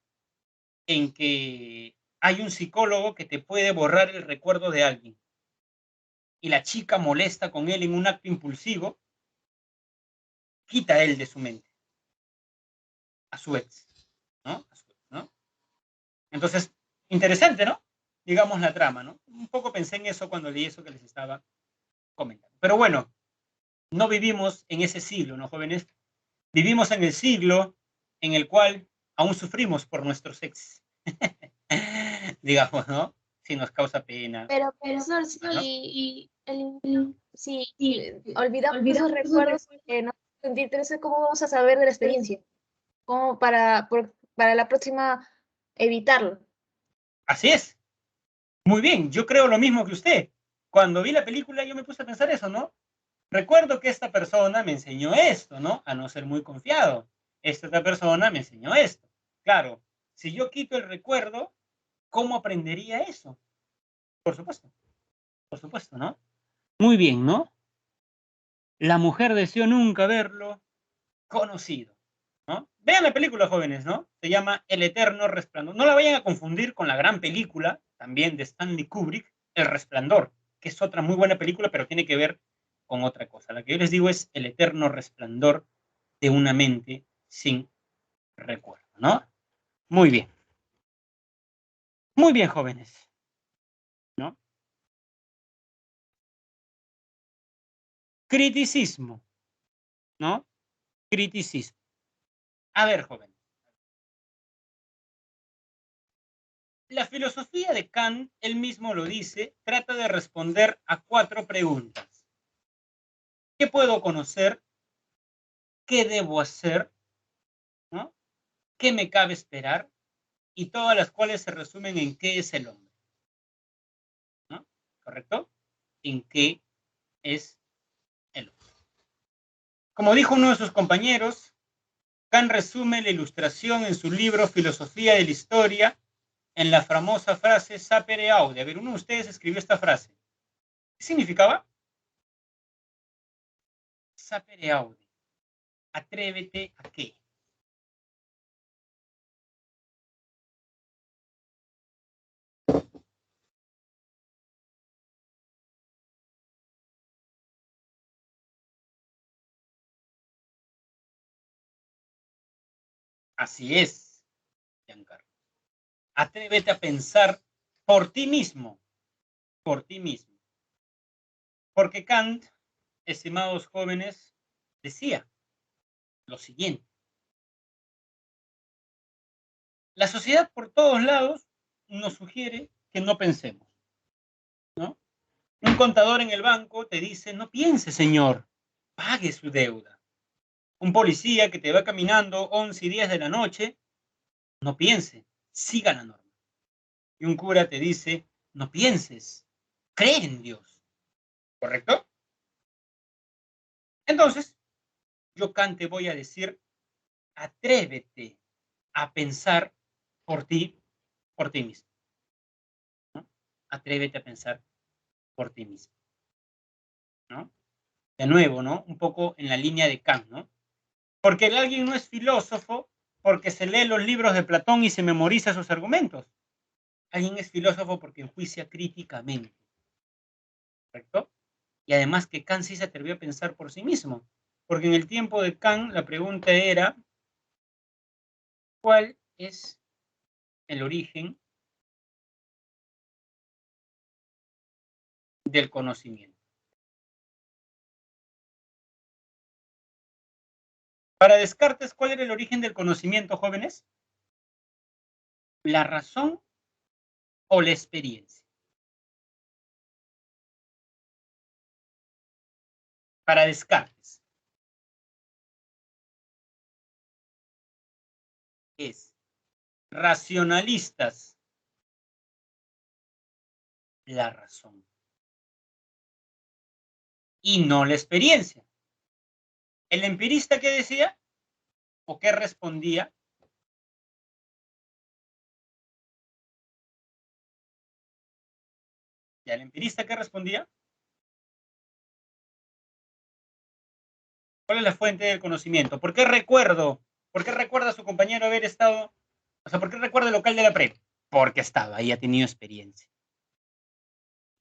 en que hay un psicólogo que te puede borrar el recuerdo de alguien. Y la chica molesta con él en un acto impulsivo, quita él de su mente a su ex, ¿no? A su ex, ¿no? Entonces, interesante, ¿no? Digamos la trama, ¿no? Un poco pensé en eso cuando leí eso que les estaba comentando. Pero bueno, no vivimos en ese siglo, ¿no, jóvenes? Vivimos en el siglo en el cual aún sufrimos por nuestros ex. Digamos, ¿no? Si nos causa pena. Pero, profesor, ¿no? si olvidamos esos recuerdos, no sentir, entonces, ¿cómo vamos a saber de la experiencia? ¿Cómo para la próxima evitarlo? Así es. Muy bien, yo creo lo mismo que usted. Cuando vi la película yo me puse a pensar eso, ¿no? Recuerdo que esta persona me enseñó esto, ¿no? A no ser muy confiado. Esta otra persona me enseñó esto. Claro, si yo quito el recuerdo, ¿cómo aprendería eso? Por supuesto, ¿no? Muy bien, ¿no? La mujer deseó nunca verlo conocido, ¿no? Vean la película, jóvenes, ¿no? Se llama El Eterno Resplandor. No la vayan a confundir con la gran película, también de Stanley Kubrick, El Resplandor, que es otra muy buena película, pero tiene que ver con otra cosa. La que yo les digo es El Eterno Resplandor de una mente sin recuerdo, ¿no? Muy bien. Muy bien, jóvenes, ¿no? Criticismo, ¿no? Criticismo. A ver, jóvenes. La filosofía de Kant, él mismo lo dice, trata de responder a 4 preguntas. ¿Qué puedo conocer? ¿Qué debo hacer? ¿No? ¿Qué me cabe esperar? Y todas las cuales se resumen en qué es el hombre. ¿No? ¿Correcto? En qué es el hombre. Como dijo uno de sus compañeros, Kant resume la ilustración en su libro Filosofía de la Historia en la famosa frase sapere aude. A ver, uno de ustedes escribió esta frase. ¿Qué significaba? Sapere aude. Atrévete a qué. Así es, Giancarlo. Atrévete a pensar por ti mismo. Por ti mismo. Porque Kant, estimados jóvenes, decía lo siguiente. La sociedad por todos lados nos sugiere que no pensemos, ¿no? Un contador en el banco te dice, no piense, señor, pague su deuda. Un policía que te va caminando 11 y 10 de la noche, no piense, siga la norma. Y un cura te dice, no pienses, cree en Dios. ¿Correcto? Entonces, yo, Kant, te voy a decir, atrévete a pensar por ti mismo, ¿no? Atrévete a pensar por ti mismo, ¿no? De nuevo, ¿no? Un poco en la línea de Kant, ¿no? Porque alguien no es filósofo porque se lee los libros de Platón y se memoriza sus argumentos. Alguien es filósofo porque enjuicia críticamente, ¿correcto? Y además que Kant sí se atrevió a pensar por sí mismo, porque en el tiempo de Kant la pregunta era, ¿cuál es el origen del conocimiento? Para Descartes, ¿cuál era el origen del conocimiento, jóvenes? ¿La razón o la experiencia? Para Descartes, es racionalistas la razón y no la experiencia. ¿El empirista qué decía? ¿O qué respondía? ¿Y al empirista qué respondía? ¿Cuál es la fuente del conocimiento? ¿Por qué recuerda a su compañero haber estado, o sea, por qué recuerda el local de la PREP? Porque estaba ahí, ha tenido experiencia.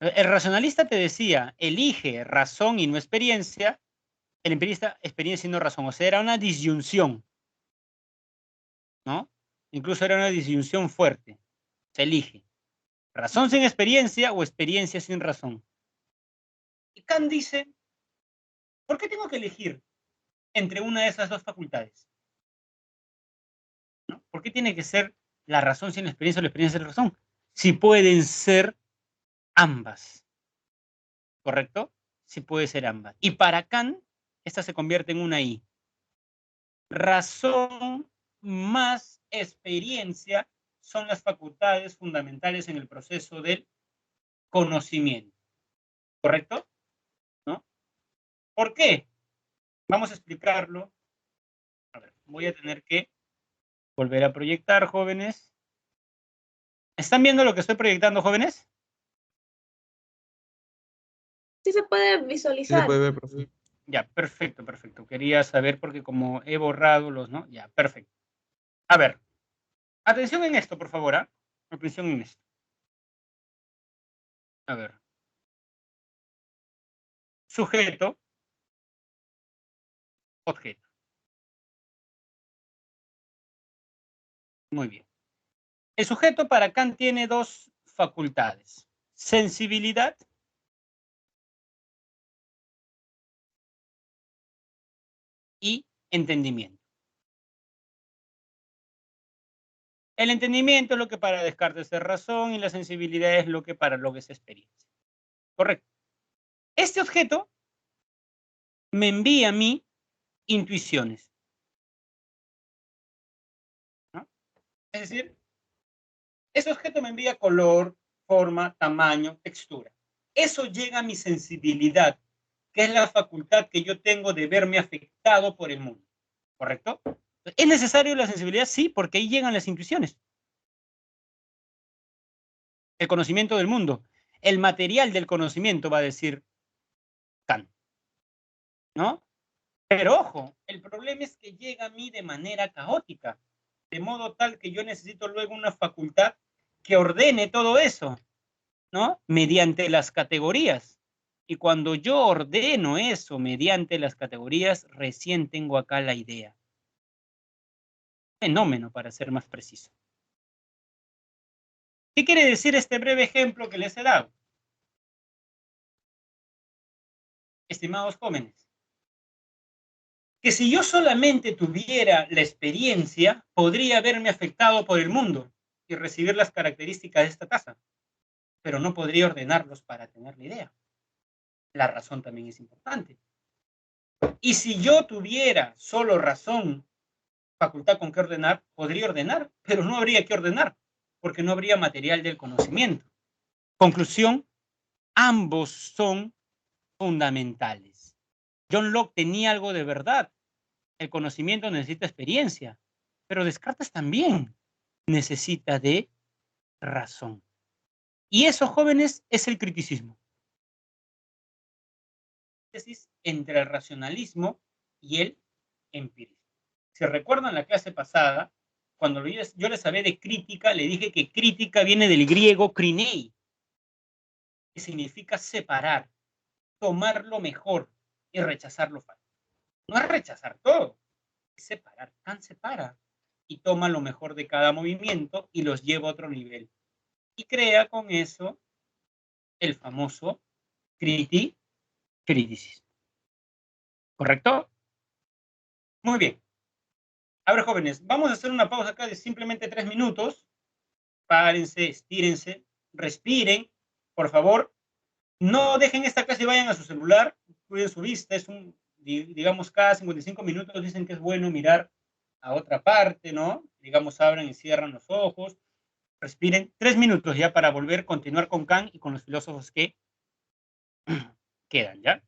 El racionalista te decía, elige razón y no experiencia, el empirista experiencia y no razón, o sea, era una disyunción, ¿no? Incluso era una disyunción fuerte, se elige, razón sin experiencia o experiencia sin razón. Y Kant dice, ¿por qué tengo que elegir entre una de esas dos facultades? ¿No? ¿Por qué tiene que ser la razón sin la experiencia o la experiencia sin la razón? Si pueden ser ambas, ¿correcto? Si puede ser ambas. Y para Kant, esta se convierte en una I. Razón más experiencia son las facultades fundamentales en el proceso del conocimiento, ¿correcto? ¿No? ¿Por qué? Vamos a explicarlo. A ver, voy a tener que volver a proyectar, jóvenes. ¿Están viendo lo que estoy proyectando, jóvenes? Sí se puede Sí, visualizar. se puede ver, profe. Ya, perfecto, perfecto. Quería saber porque como he borrado los, ¿no? Ya, perfecto. A ver, atención en esto, por favor, ¿ah? Atención en esto. A ver. Sujeto, objeto. Muy bien. El sujeto para Kant tiene dos facultades. Sensibilidad y entendimiento. El entendimiento es lo que para Descartes es razón y la sensibilidad es lo que para Locke es experiencia. Correcto. Este objeto me envía a mí intuiciones, ¿no? Es decir, ese objeto me envía color, forma, tamaño, textura. Eso llega a mi sensibilidad, que es la facultad que yo tengo de verme afectado por el mundo. ¿Correcto? ¿Es necesario la sensibilidad? Sí, porque ahí llegan las intuiciones. El conocimiento del mundo. El material del conocimiento, va a decir Kant. ¿No? Pero ojo, el problema es que llega a mí de manera caótica, de modo tal que yo necesito luego una facultad que ordene todo eso, ¿no? Mediante las categorías. Y cuando yo ordeno eso mediante las categorías, recién tengo acá la idea. fenómeno, para ser más preciso. ¿Qué quiere decir este breve ejemplo que les he dado? Estimados jóvenes, que si yo solamente tuviera la experiencia, podría verme afectado por el mundo y recibir las características de esta taza, pero no podría ordenarlos para tener la idea. La razón también es importante. Y si yo tuviera solo razón, facultad con que ordenar, podría ordenar, pero no habría que ordenar, porque no habría material del conocimiento. Conclusión, ambos son fundamentales. John Locke tenía algo de verdad. El conocimiento necesita experiencia, pero Descartes también necesita de razón. Y eso, jóvenes, es el criticismo. Entre el racionalismo y el empirismo. Si recuerdan la clase pasada, cuando yo les hablé de crítica, le dije que crítica viene del griego krinei, que significa separar, tomar lo mejor y rechazar lo falso. No es rechazar todo, es separar. Kant separa y toma lo mejor de cada movimiento y los lleva a otro nivel. Y crea con eso el famoso criticismo. ¿Correcto? Muy bien. A ver, jóvenes, vamos a hacer una pausa acá de simplemente 3 minutos. Párense, estírense, respiren, por favor. No dejen esta clase y vayan a su celular, cuiden su vista. Es digamos, cada 55 minutos dicen que es bueno mirar a otra parte, ¿no? Digamos, abran y cierran los ojos. Respiren 3 minutos ya para volver a continuar con Kant y con los filósofos que quedan, ¿ya?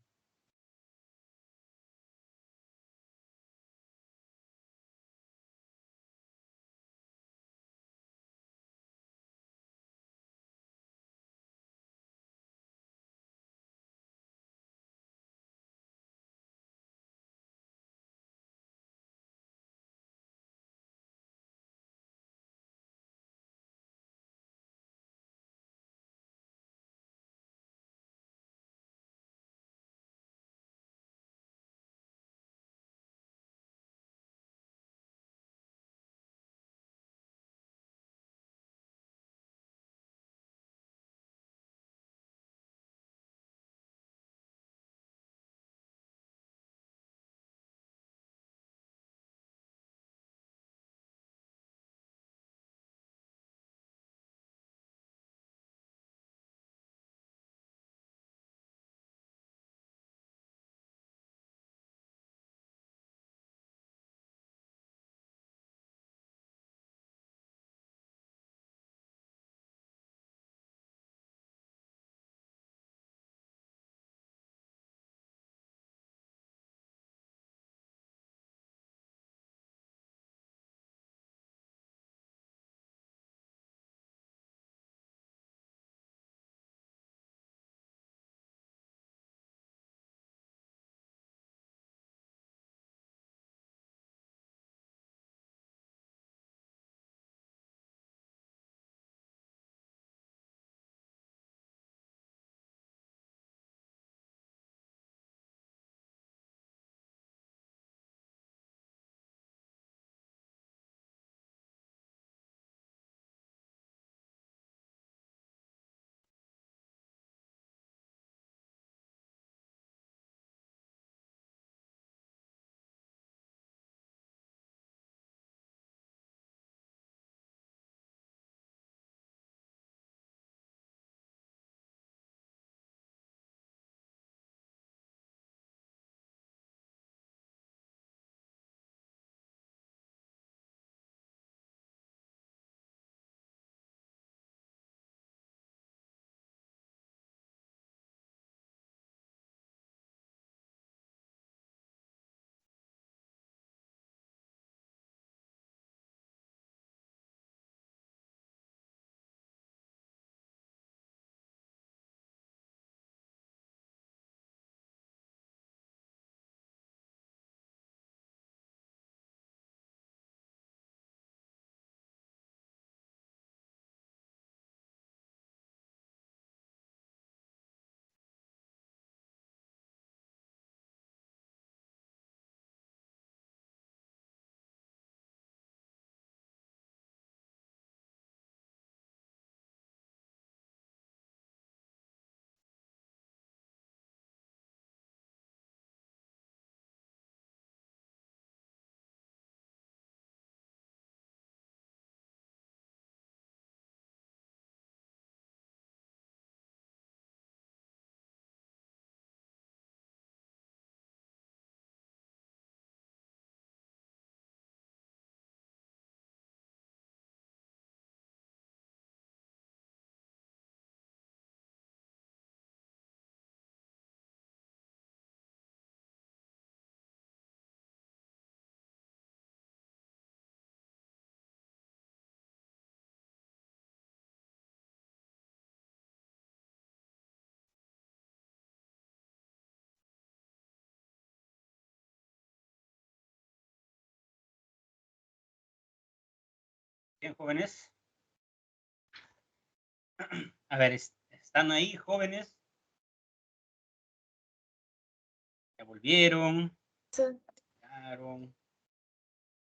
Bien, jóvenes. A ver, ¿están ahí, jóvenes? ¿Ya volvieron? Sí. ¿Llegaron?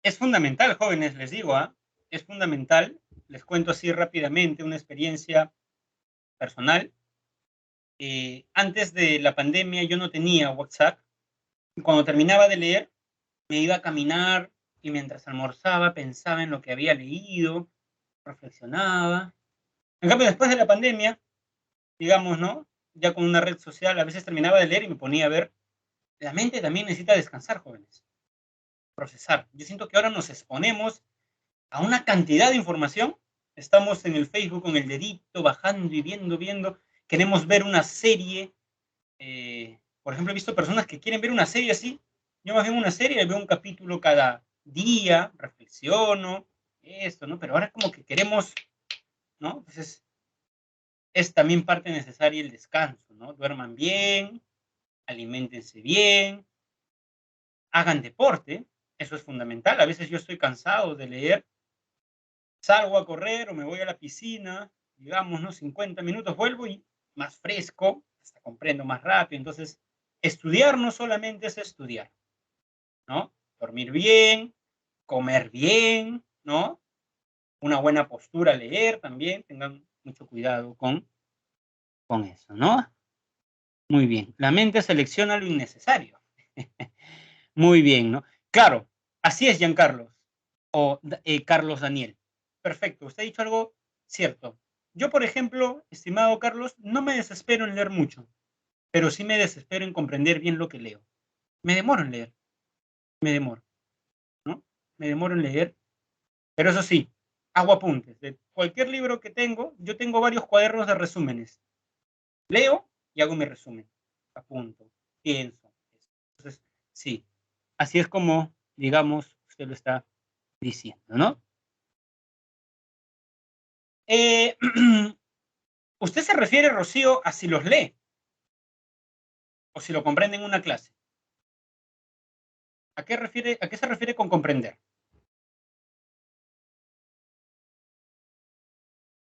Es fundamental, jóvenes, les digo, ¿ah? Es fundamental. Les cuento así rápidamente una experiencia personal. Antes de la pandemia yo no tenía WhatsApp. Y cuando terminaba de leer, me iba a caminar y mientras almorzaba pensaba en lo que había leído, reflexionaba. En cambio, después de la pandemia, digamos, ¿no? Ya con una red social, a veces terminaba de leer y me ponía a ver. La mente también necesita descansar, jóvenes, procesar. Yo siento que ahora nos exponemos a una cantidad de información. Estamos en el Facebook con el dedito, bajando y viendo, viendo. Queremos ver una serie. Por ejemplo, he visto personas que quieren ver una serie así. Yo más bien una serie, veo un capítulo cada día, reflexiono, esto, ¿no? Pero ahora como que queremos, ¿no? Entonces, es también parte necesaria el descanso, ¿no? Duerman bien, aliméntense bien, hagan deporte, eso es fundamental. A veces yo estoy cansado de leer, salgo a correr o me voy a la piscina, digamos, ¿no? 50 minutos, vuelvo y más fresco, hasta comprendo más rápido. Entonces, estudiar no solamente es estudiar, ¿no? Dormir bien, comer bien, ¿no? Una buena postura, leer también, tengan mucho cuidado con eso, ¿no? Muy bien. La mente selecciona lo innecesario. Muy bien, ¿no? Claro, así es, Giancarlo. O Carlos Daniel. Perfecto, usted ha dicho algo cierto. Yo, por ejemplo, estimado Carlos, no me desespero en leer mucho, pero sí me desespero en comprender bien lo que leo. Me demoro en leer, me demoro, ¿no? Me demoro en leer, pero eso sí, hago apuntes. De cualquier libro que tengo, yo tengo varios cuadernos de resúmenes. Leo y hago mi resumen. Apunto, pienso. Entonces, sí, así es como, digamos, usted lo está diciendo, ¿no? Eh, ¿Usted se refiere, Rocío, a si los lee o si lo comprende en una clase? ¿A qué se refiere con comprender?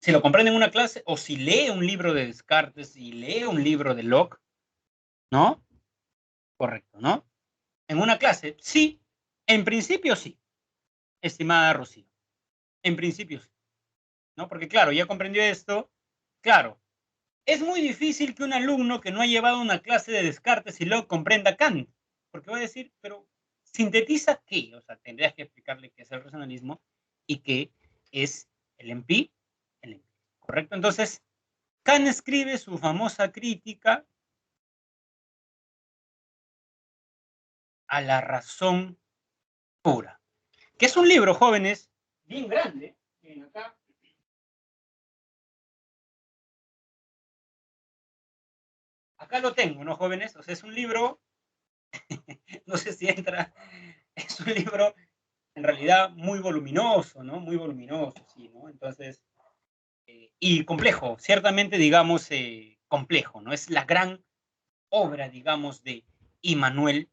Si lo comprende en una clase o si lee un libro de Descartes, si lee un libro de Locke, ¿no? Correcto, ¿no? En una clase, sí. En principio, sí, estimada Rocío. En principio, sí. ¿No? Porque claro, ya comprendió esto. Claro, es muy difícil que un alumno que no ha llevado una clase de Descartes y Locke comprenda Kant, porque va a decir, pero ¿sintetiza qué? O sea, tendrías que explicarle qué es el racionalismo y qué es el empirismo, ¿correcto? Entonces, Kant escribe su famosa crítica a la razón pura, que es un libro, jóvenes, bien grande. Miren acá. Acá lo tengo, ¿no, jóvenes? O sea, es un libro, no sé si entra, es un libro en realidad muy voluminoso, ¿no? Muy voluminoso, sí, ¿no? Entonces, y complejo, ciertamente, digamos, complejo, ¿no? Es la gran obra, digamos, de Immanuel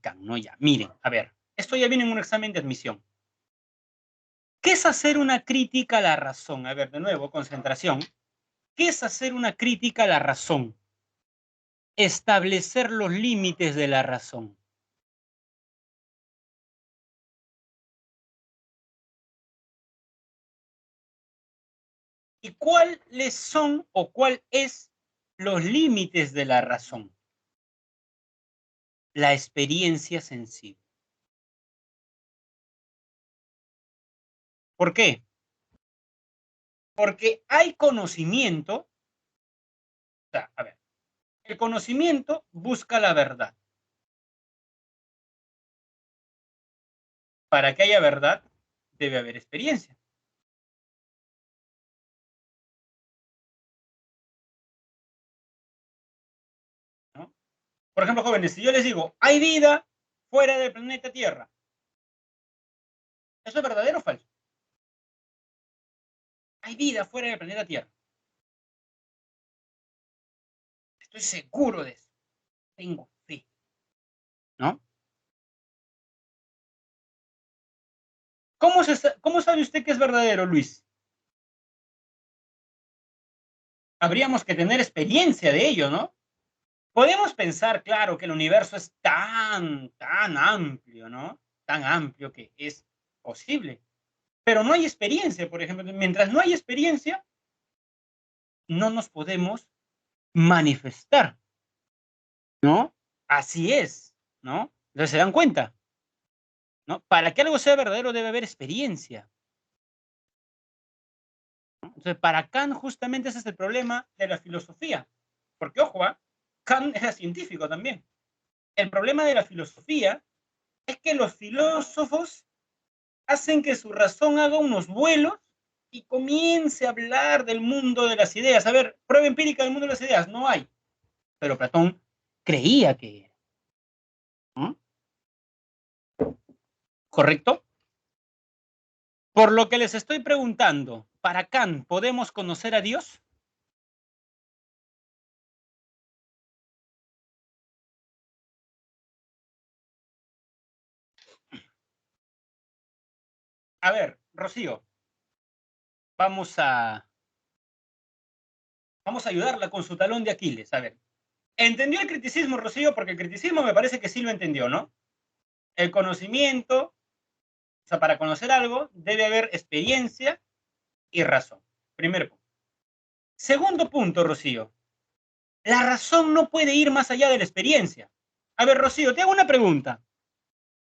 Kant, ¿no? Ya, miren, a ver, esto ya viene en un examen de admisión. ¿Qué es hacer una crítica a la razón? A ver, de nuevo, concentración. ¿Qué es hacer una crítica a la razón? Establecer los límites de la razón. ¿Y cuáles son o cuál es los límites de la razón? La experiencia sensible. ¿Por qué? Porque hay conocimiento, o sea, a ver, el conocimiento busca la verdad. Para que haya verdad, debe haber experiencia, ¿no? Por ejemplo, jóvenes, si yo les digo, hay vida fuera del planeta Tierra, ¿eso es verdadero o falso? Hay vida fuera del planeta Tierra. Estoy seguro de eso. Tengo fe, ¿no? ¿Cómo sabe usted que es verdadero, Luis? Habríamos que tener experiencia de ello, ¿no? Podemos pensar, claro, que el universo es tan amplio, ¿no? Tan amplio que es posible. Pero no hay experiencia, por ejemplo. Mientras no hay experiencia, no nos podemos manifestar, ¿no? Así es, ¿no? Entonces se dan cuenta, ¿no? Para que algo sea verdadero debe haber experiencia, ¿no? Entonces, para Kant justamente ese es el problema de la filosofía. Porque, ojo, Kant era científico también. El problema de la filosofía es que los filósofos hacen que su razón haga unos vuelos y comience a hablar del mundo de las ideas. A ver, prueba empírica del mundo de las ideas, no hay. Pero Platón creía que era, ¿no? ¿Correcto? Por lo que les estoy preguntando, ¿para Kant podemos conocer a Dios? A ver, Rocío, vamos a, vamos a ayudarla con su talón de Aquiles. A ver, ¿entendió el criticismo, Rocío? Porque el criticismo me parece que sí lo entendió, ¿no? El conocimiento, o sea, para conocer algo debe haber experiencia y razón. Primer punto. Segundo punto, Rocío. La razón no puede ir más allá de la experiencia. A ver, Rocío, te hago una pregunta.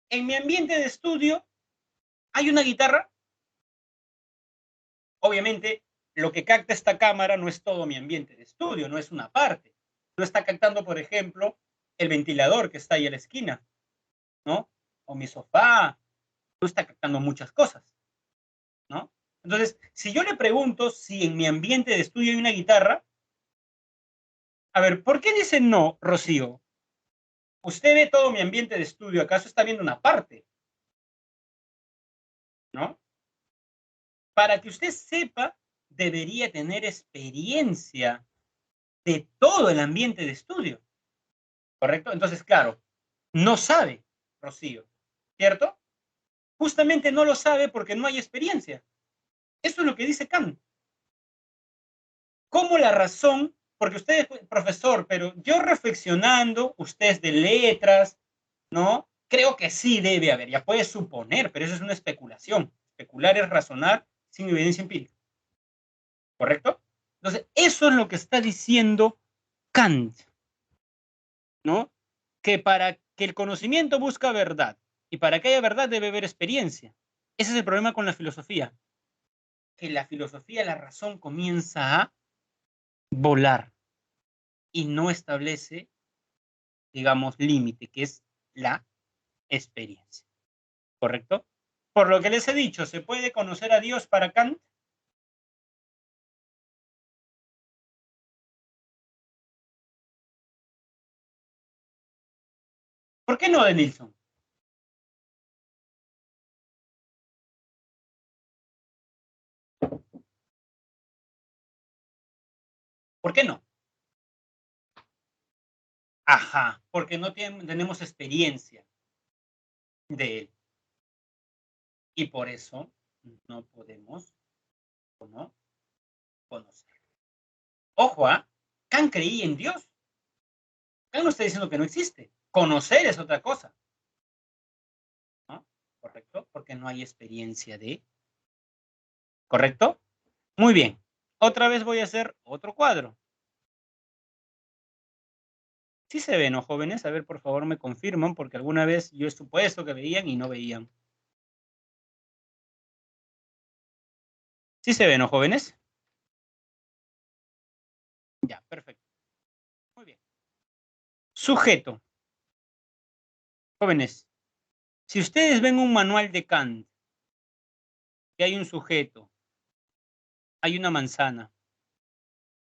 En mi ambiente de estudio, ¿hay una guitarra? Obviamente, lo que capta esta cámara no es todo mi ambiente de estudio, no es una parte. No está captando, por ejemplo, el ventilador que está ahí a la esquina, ¿no? O mi sofá, no está captando muchas cosas, ¿no? Entonces, si yo le pregunto si en mi ambiente de estudio hay una guitarra, a ver, ¿por qué dice no, Rocío? Usted ve todo mi ambiente de estudio, ¿acaso está viendo una parte? ¿No? Para que usted sepa, debería tener experiencia de todo el ambiente de estudio, ¿correcto? Entonces, claro, no sabe, Rocío, ¿cierto? Justamente no lo sabe porque no hay experiencia. Eso es lo que dice Kant. ¿Cómo la razón? Porque usted es profesor, pero yo reflexionando, usted es de letras, ¿no? Creo que sí debe haber, ya puede suponer, pero eso es una especulación. Especular es razonar sin evidencia empírica, ¿correcto? Entonces, eso es lo que está diciendo Kant, ¿no? Que para que el conocimiento busca verdad y para que haya verdad debe haber experiencia. Ese es el problema con la filosofía. Que la filosofía, la razón comienza a volar y no establece, digamos, límite, que es la experiencia. ¿Correcto? Por lo que les he dicho, ¿se puede conocer a Dios para Kant? ¿Por qué no, Denilson? ¿Por qué no? Ajá, porque no tenemos experiencia de él. Y por eso no podemos, ¿no?, conocer. Ojo, Kant creía en Dios. Kant no está diciendo que no existe. Conocer es otra cosa, ¿no? ¿Correcto? Porque no hay experiencia de. ¿Correcto? Muy bien. Otra vez voy a hacer otro cuadro. Sí se ven, ¿no, jóvenes? A ver, por favor, me confirman, porque alguna vez yo he supuesto que veían y no veían. Sí se ven, ¿no, jóvenes? Ya, perfecto. Muy bien. Sujeto. Jóvenes, si ustedes ven un manual de Kant, que hay un sujeto, hay una manzana,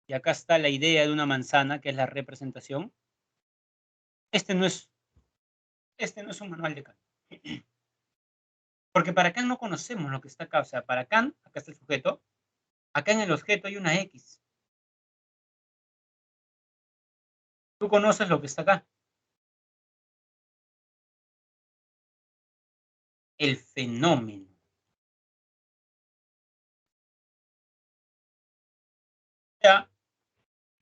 y acá está la idea de una manzana, que es la representación, este no es, este no es un manual de Kant. Porque para Kant no conocemos lo que está acá. O sea, para Kant, acá está el sujeto, acá en el objeto hay una X. Tú conoces lo que está acá. El fenómeno. sea,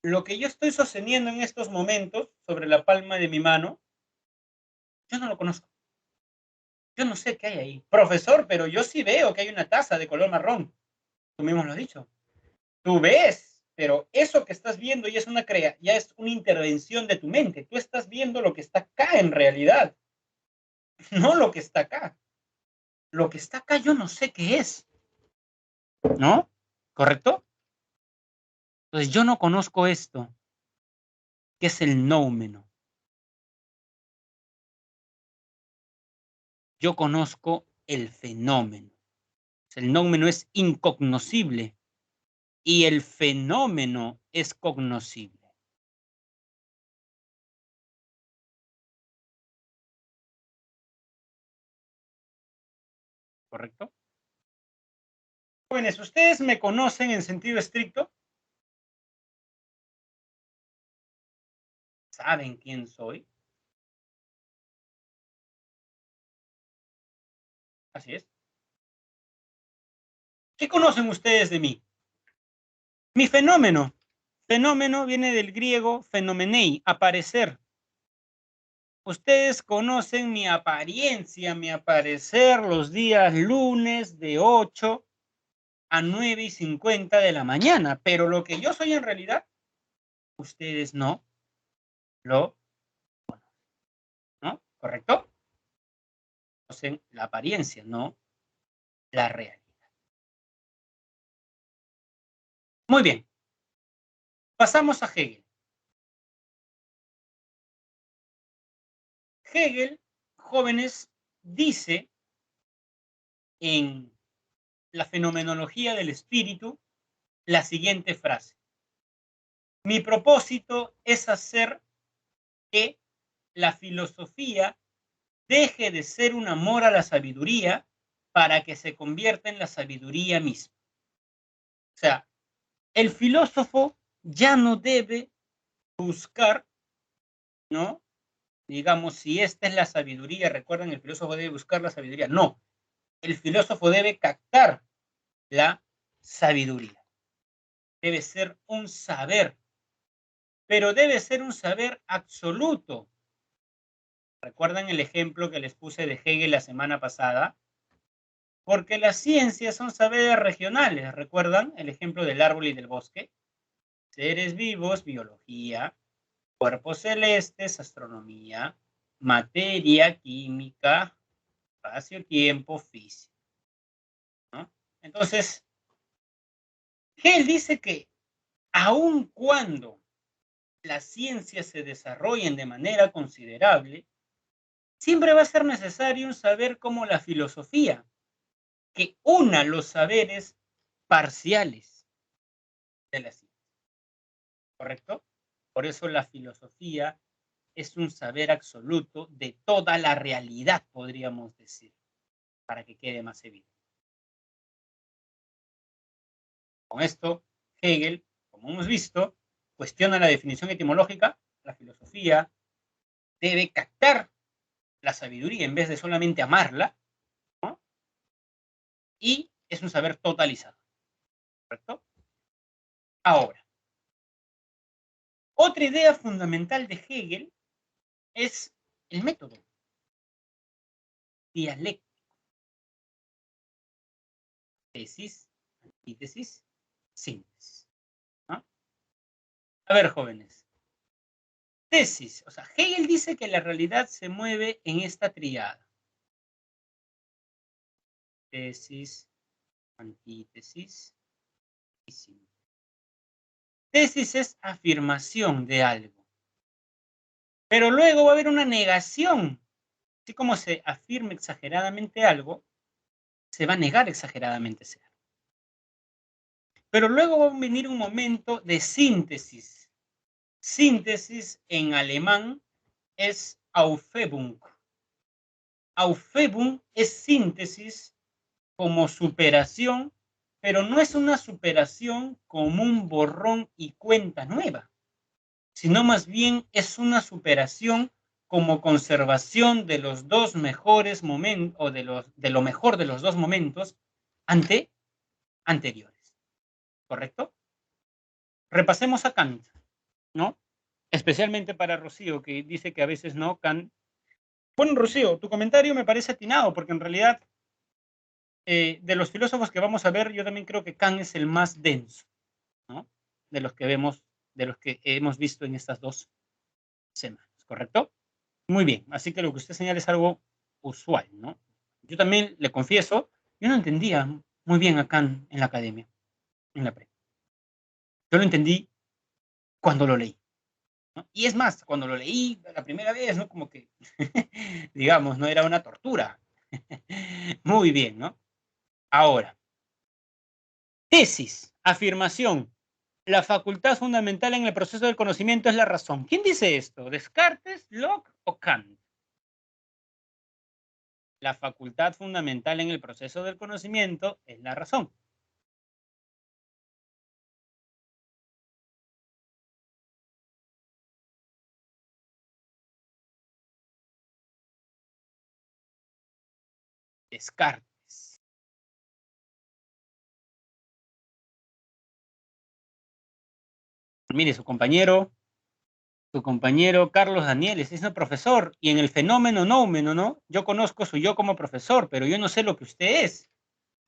lo que yo estoy sosteniendo en estos momentos sobre la palma de mi mano, yo no lo conozco. Yo no sé qué hay ahí. Profesor, pero yo sí veo que hay una taza de color marrón. Tú mismo lo has dicho. Tú ves, pero eso que estás viendo ya es ya es una intervención de tu mente. Tú estás viendo lo que está acá en realidad, no lo que está acá. Lo que está acá yo no sé qué es. ¿No? ¿Correcto? Entonces yo no conozco esto, que es el noumeno. Yo conozco el fenómeno. El noumeno es incognoscible y el fenómeno es cognoscible. ¿Correcto? Jóvenes, ¿ustedes me conocen en sentido estricto? ¿Saben quién soy? Así es. ¿Qué conocen ustedes de mí? Mi fenómeno. Fenómeno viene del griego fenomenei, aparecer. Ustedes conocen mi apariencia, mi aparecer los días lunes de 8 a 9:50 de la mañana, pero lo que yo soy en realidad, ustedes no lo conocen, ¿no? ¿Correcto? Conocen la apariencia, no la realidad. Muy bien. Pasamos a Hegel. Hegel, jóvenes, dice en la fenomenología del espíritu la siguiente frase. Mi propósito es hacer que la filosofía deje de ser un amor a la sabiduría para que se convierta en la sabiduría misma. O sea, el filósofo ya no debe buscar, ¿no? Digamos, si esta es la sabiduría, recuerden, el filósofo debe buscar la sabiduría. No, el filósofo debe captar la sabiduría. Debe ser un saber, pero debe ser un saber absoluto. ¿Recuerdan el ejemplo que les puse de Hegel la semana pasada? Porque las ciencias son saberes regionales. ¿Recuerdan el ejemplo del árbol y del bosque? Seres vivos, biología. Cuerpos celestes, astronomía. Materia, química. Espacio-tiempo, física. ¿No? Entonces, Hegel dice que aun cuando las ciencias se desarrollen de manera considerable, siempre va a ser necesario un saber como la filosofía, que una los saberes parciales de la ciencia. ¿Correcto? Por eso la filosofía es un saber absoluto de toda la realidad, podríamos decir, para que quede más evidente. Con esto, Hegel, como hemos visto, cuestiona la definición etimológica. La filosofía debe captar la sabiduría en vez de solamente amarla, ¿no? Y es un saber totalizado. ¿Correcto? Ahora, otra idea fundamental de Hegel es el método dialéctico. Tesis, antítesis, síntesis. ¿No? A ver, jóvenes. Tesis. O sea, Hegel dice que la realidad se mueve en esta tríada. Tesis, antítesis y síntesis. Tesis es afirmación de algo. Pero luego va a haber una negación. Así como se afirma exageradamente algo, se va a negar exageradamente ese algo. Pero luego va a venir un momento de síntesis. Síntesis en alemán es Aufhebung. Aufhebung es síntesis como superación, pero no es una superación como un borrón y cuenta nueva, sino más bien es una superación como conservación de los dos mejores momentos, o de lo mejor de los dos momentos anteriores. ¿Correcto? repasemos a Kant, ¿no? Especialmente para Rocío, que dice que a veces no, Kant. Bueno, Rocío, tu comentario me parece atinado, porque en realidad, de los filósofos que vamos a ver, yo también creo que Kant es el más denso, ¿no? De los que vemos, de los que hemos visto en estas 2 semanas, ¿correcto? Muy bien, así que lo que usted señala es algo usual, ¿no? Yo también le confieso, yo no entendía muy bien a Kant en la academia, en la prepa. Yo lo entendí cuando lo leí, ¿no? Y es más, cuando lo leí la primera vez, ¿no? Como que, digamos, no era una tortura. Muy bien, ¿no? Ahora, tesis, afirmación. La facultad fundamental en el proceso del conocimiento es la razón. ¿Quién dice esto? ¿Descartes, Locke o Kant? La facultad fundamental en el proceso del conocimiento es la razón. Descartes. Mire, su compañero Carlos Daniel es un profesor, y en el fenómeno noumeno, ¿no? Yo conozco su yo como profesor, pero yo no sé lo que usted es.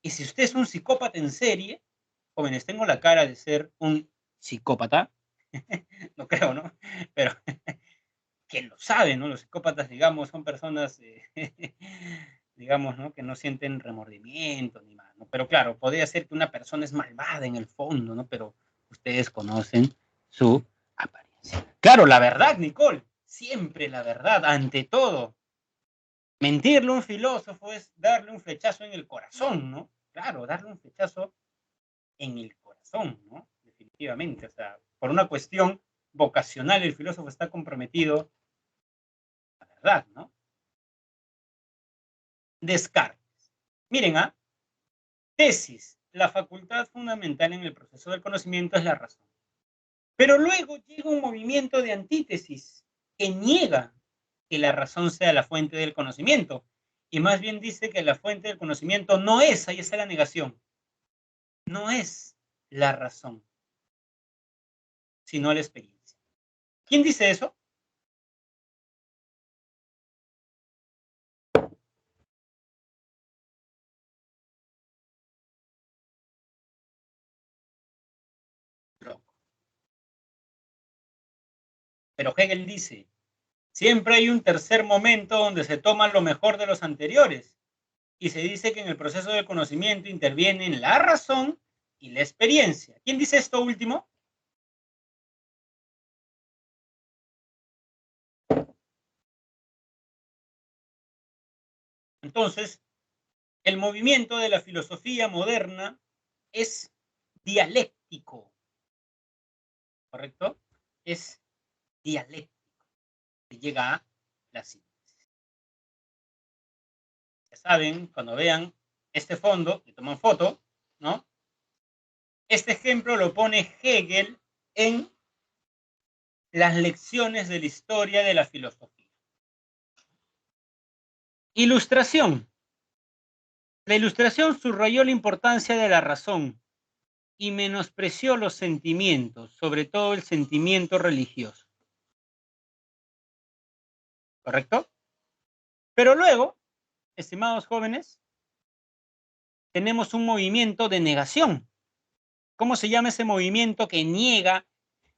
Y si usted es un psicópata en serie, jóvenes, tengo la cara de ser un psicópata, no creo, ¿no? Pero ¿quién lo sabe, no? Los psicópatas, digamos, son personas, digamos, ¿no? Que no sienten remordimiento ni más, ¿no? Pero claro, podría ser que una persona es malvada en el fondo, ¿no? Pero ustedes conocen su apariencia. Claro, la verdad, Nicole, siempre la verdad, ante todo. Mentirle a un filósofo es darle un flechazo en el corazón, ¿no? Claro, darle un flechazo en el corazón, ¿no? Definitivamente, o sea, por una cuestión vocacional, el filósofo está comprometido a la verdad, ¿no? Descartes. Miren, ¿ah? Tesis. La facultad fundamental en el proceso del conocimiento es la razón. Pero luego llega un movimiento de antítesis que niega que la razón sea la fuente del conocimiento. Y más bien dice que la fuente del conocimiento no es, ahí está la negación, no es la razón, sino la experiencia. ¿Quién dice eso? Pero Hegel dice, siempre hay un tercer momento donde se toma lo mejor de los anteriores. Y se dice que en el proceso del conocimiento intervienen la razón y la experiencia. ¿Quién dice esto último? Entonces, el movimiento de la filosofía moderna es dialéctico, ¿correcto? Es dialéctico, que llega a la síntesis. Ya saben, cuando vean este fondo, que toman foto, ¿no? Este ejemplo lo pone Hegel en las lecciones de la historia de la filosofía. Ilustración. La Ilustración subrayó la importancia de la razón y menospreció los sentimientos, sobre todo el sentimiento religioso. ¿Correcto? Pero luego, estimados jóvenes, tenemos un movimiento de negación. ¿Cómo se llama ese movimiento que niega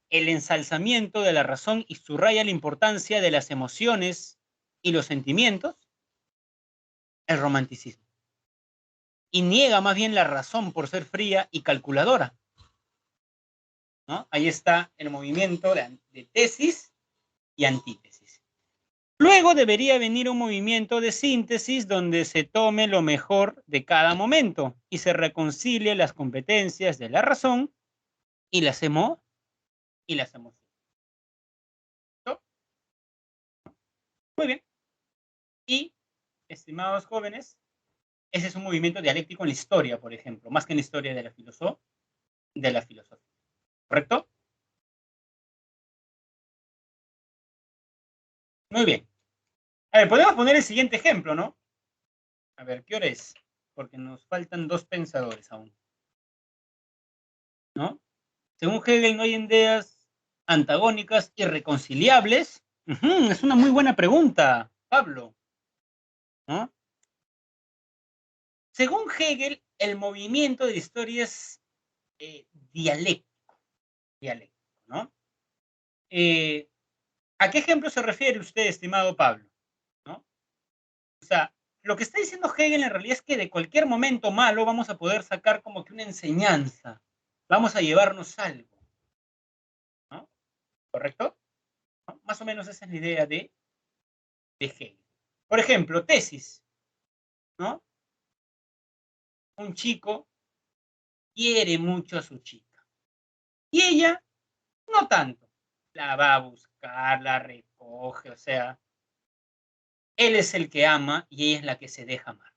el ensalzamiento de la razón y subraya la importancia de las emociones y los sentimientos? El romanticismo. Y niega más bien la razón por ser fría y calculadora, ¿no? Ahí está el movimiento de tesis y antítesis. Luego debería venir un movimiento de síntesis donde se tome lo mejor de cada momento y se reconcilie las competencias de la razón y las emociones. ¿No? Muy bien. Y, estimados jóvenes, ese es un movimiento dialéctico en la historia, por ejemplo, más que en la historia de la filosofía. ¿Correcto? Muy bien. A ver, podemos poner el siguiente ejemplo, ¿no? A ver, ¿qué hora es? Porque nos faltan 2 pensadores aún, ¿no? Según Hegel, no hay ideas antagónicas irreconciliables. Es una muy buena pregunta, Pablo, ¿no? Según Hegel, el movimiento de la historia es dialéctico, ¿no? ¿A qué ejemplo se refiere usted, estimado Pablo? ¿No? O sea, lo que está diciendo Hegel en realidad es que de cualquier momento malo vamos a poder sacar como que una enseñanza, vamos a llevarnos algo, ¿no? ¿Correcto? ¿No? Más o menos esa es la idea de Hegel. Por ejemplo, tesis, ¿no? Un chico quiere mucho a su chica y ella no tanto. La va a buscar, la recoge, o sea, él es el que ama y ella es la que se deja amar,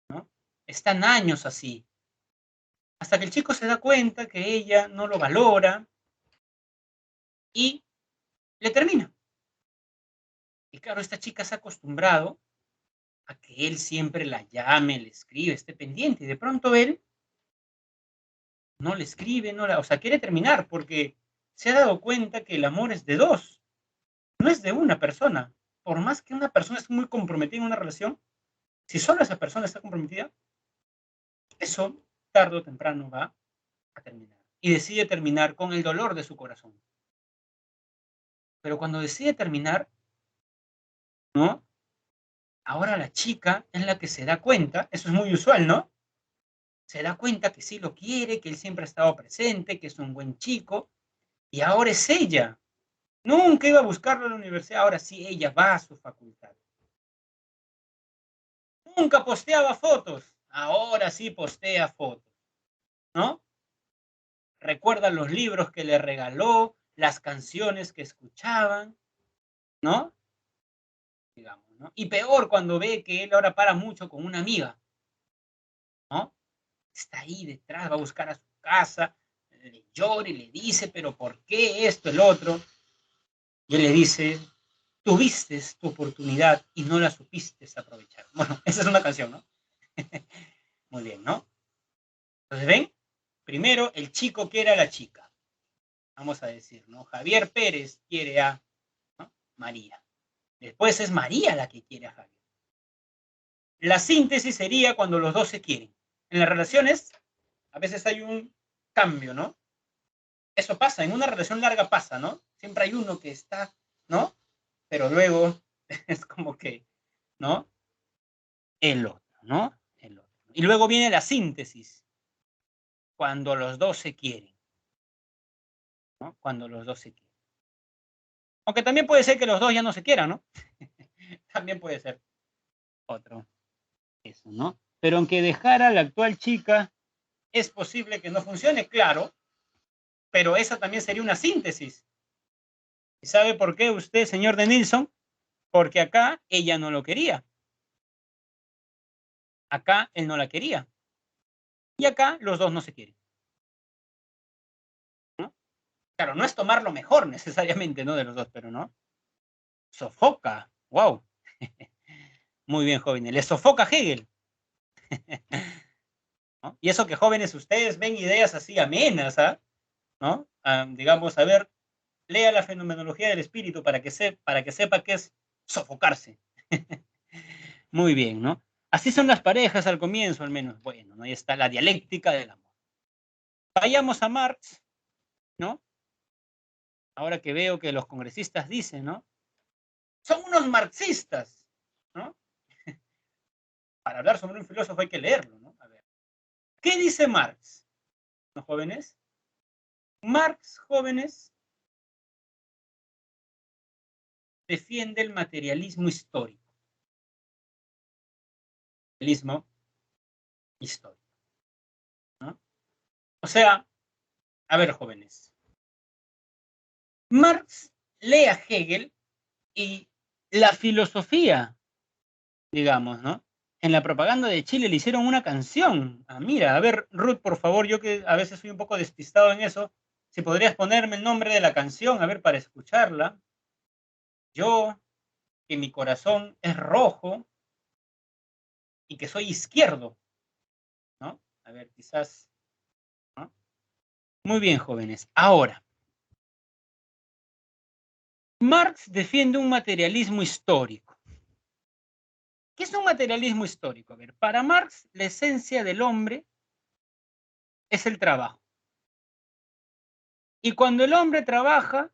¿no? Están años así, hasta que el chico se da cuenta que ella no lo valora y le termina. Y claro, esta chica se ha acostumbrado a que él siempre la llame, le escribe, esté pendiente, y de pronto él no le escribe, o sea, quiere terminar porque se ha dado cuenta que el amor es de dos, no es de una persona. Por más que una persona esté muy comprometida en una relación, si solo esa persona está comprometida, eso tarde o temprano va a terminar. Y decide terminar con el dolor de su corazón. Pero cuando decide terminar, ¿no? Ahora la chica es la que se da cuenta, eso es muy usual, ¿no? Se da cuenta que sí lo quiere, que él siempre ha estado presente, que es un buen chico, y ahora es ella. Nunca iba a buscarlo en la universidad, ahora sí ella va a su facultad. Nunca posteaba fotos, ahora sí postea fotos, ¿no? Recuerda los libros que le regaló, las canciones que escuchaban, ¿no? Digamos, ¿no? Y peor cuando ve que él ahora para mucho con una amiga, ¿no? Está ahí detrás, va a buscar a su casa, le llora y le dice, pero ¿por qué esto, el otro? Y él le dice, tuviste tu oportunidad y no la supiste aprovechar. Bueno, esa es una canción, ¿no? Muy bien, ¿no? Entonces, ¿ven? Primero, el chico quiere a la chica. Vamos a decir, ¿no? Javier Pérez quiere a, ¿no? María. Después es María la que quiere a Javier. La síntesis sería cuando los dos se quieren. En las relaciones, a veces hay un cambio, ¿no? Eso pasa, en una relación larga pasa, ¿no? Siempre hay uno que está, ¿no? Pero luego es como que, ¿no? El otro, ¿no? El otro. Y luego viene la síntesis, cuando los dos se quieren, ¿no? Cuando los dos se quieren. Aunque también puede ser que los dos ya no se quieran, ¿no? También puede ser otro, eso, ¿no? Pero aunque dejara a la actual chica, es posible que no funcione, claro, pero esa también sería una síntesis. ¿Y sabe por qué usted, señor de Nilsson? Porque acá ella no lo quería. Acá él no la quería. Y acá los dos no se quieren, ¿no? Claro, no es tomar lo mejor necesariamente, ¿no? De los dos, pero no. Sofoca. Wow. Muy bien, jóvenes. Les sofoca Hegel. ¿No? Y eso que jóvenes ustedes ven ideas así amenas, ¿ah? ¿No? Digamos, a ver, lea la fenomenología del espíritu para que sepa qué es sofocarse. Muy bien, ¿no? Así son las parejas al comienzo, al menos. Bueno, ¿no? Ahí está la dialéctica del amor. Vayamos a Marx, ¿no? Ahora que veo que los congresistas dicen, ¿no? Son unos marxistas, ¿no? Para hablar sobre un filósofo hay que leerlo, ¿no? A ver. ¿Qué dice Marx? ¿No, jóvenes? Marx, jóvenes, defiende el materialismo histórico. Materialismo histórico, ¿no? O sea, a ver, jóvenes. Marx lee a Hegel y la filosofía, digamos, ¿no? En la propaganda de Chile le hicieron una canción. Ah, mira, a ver, Ruth, por favor, yo que a veces soy un poco despistado en eso, si podrías ponerme el nombre de la canción, a ver, para escucharla. Yo, que mi corazón es rojo y que soy izquierdo, ¿no? A ver, quizás, ¿no? Muy bien, jóvenes. Ahora, Marx defiende un materialismo histórico. ¿Qué es un materialismo histórico? A ver, para Marx, la esencia del hombre es el trabajo. Y cuando el hombre trabaja,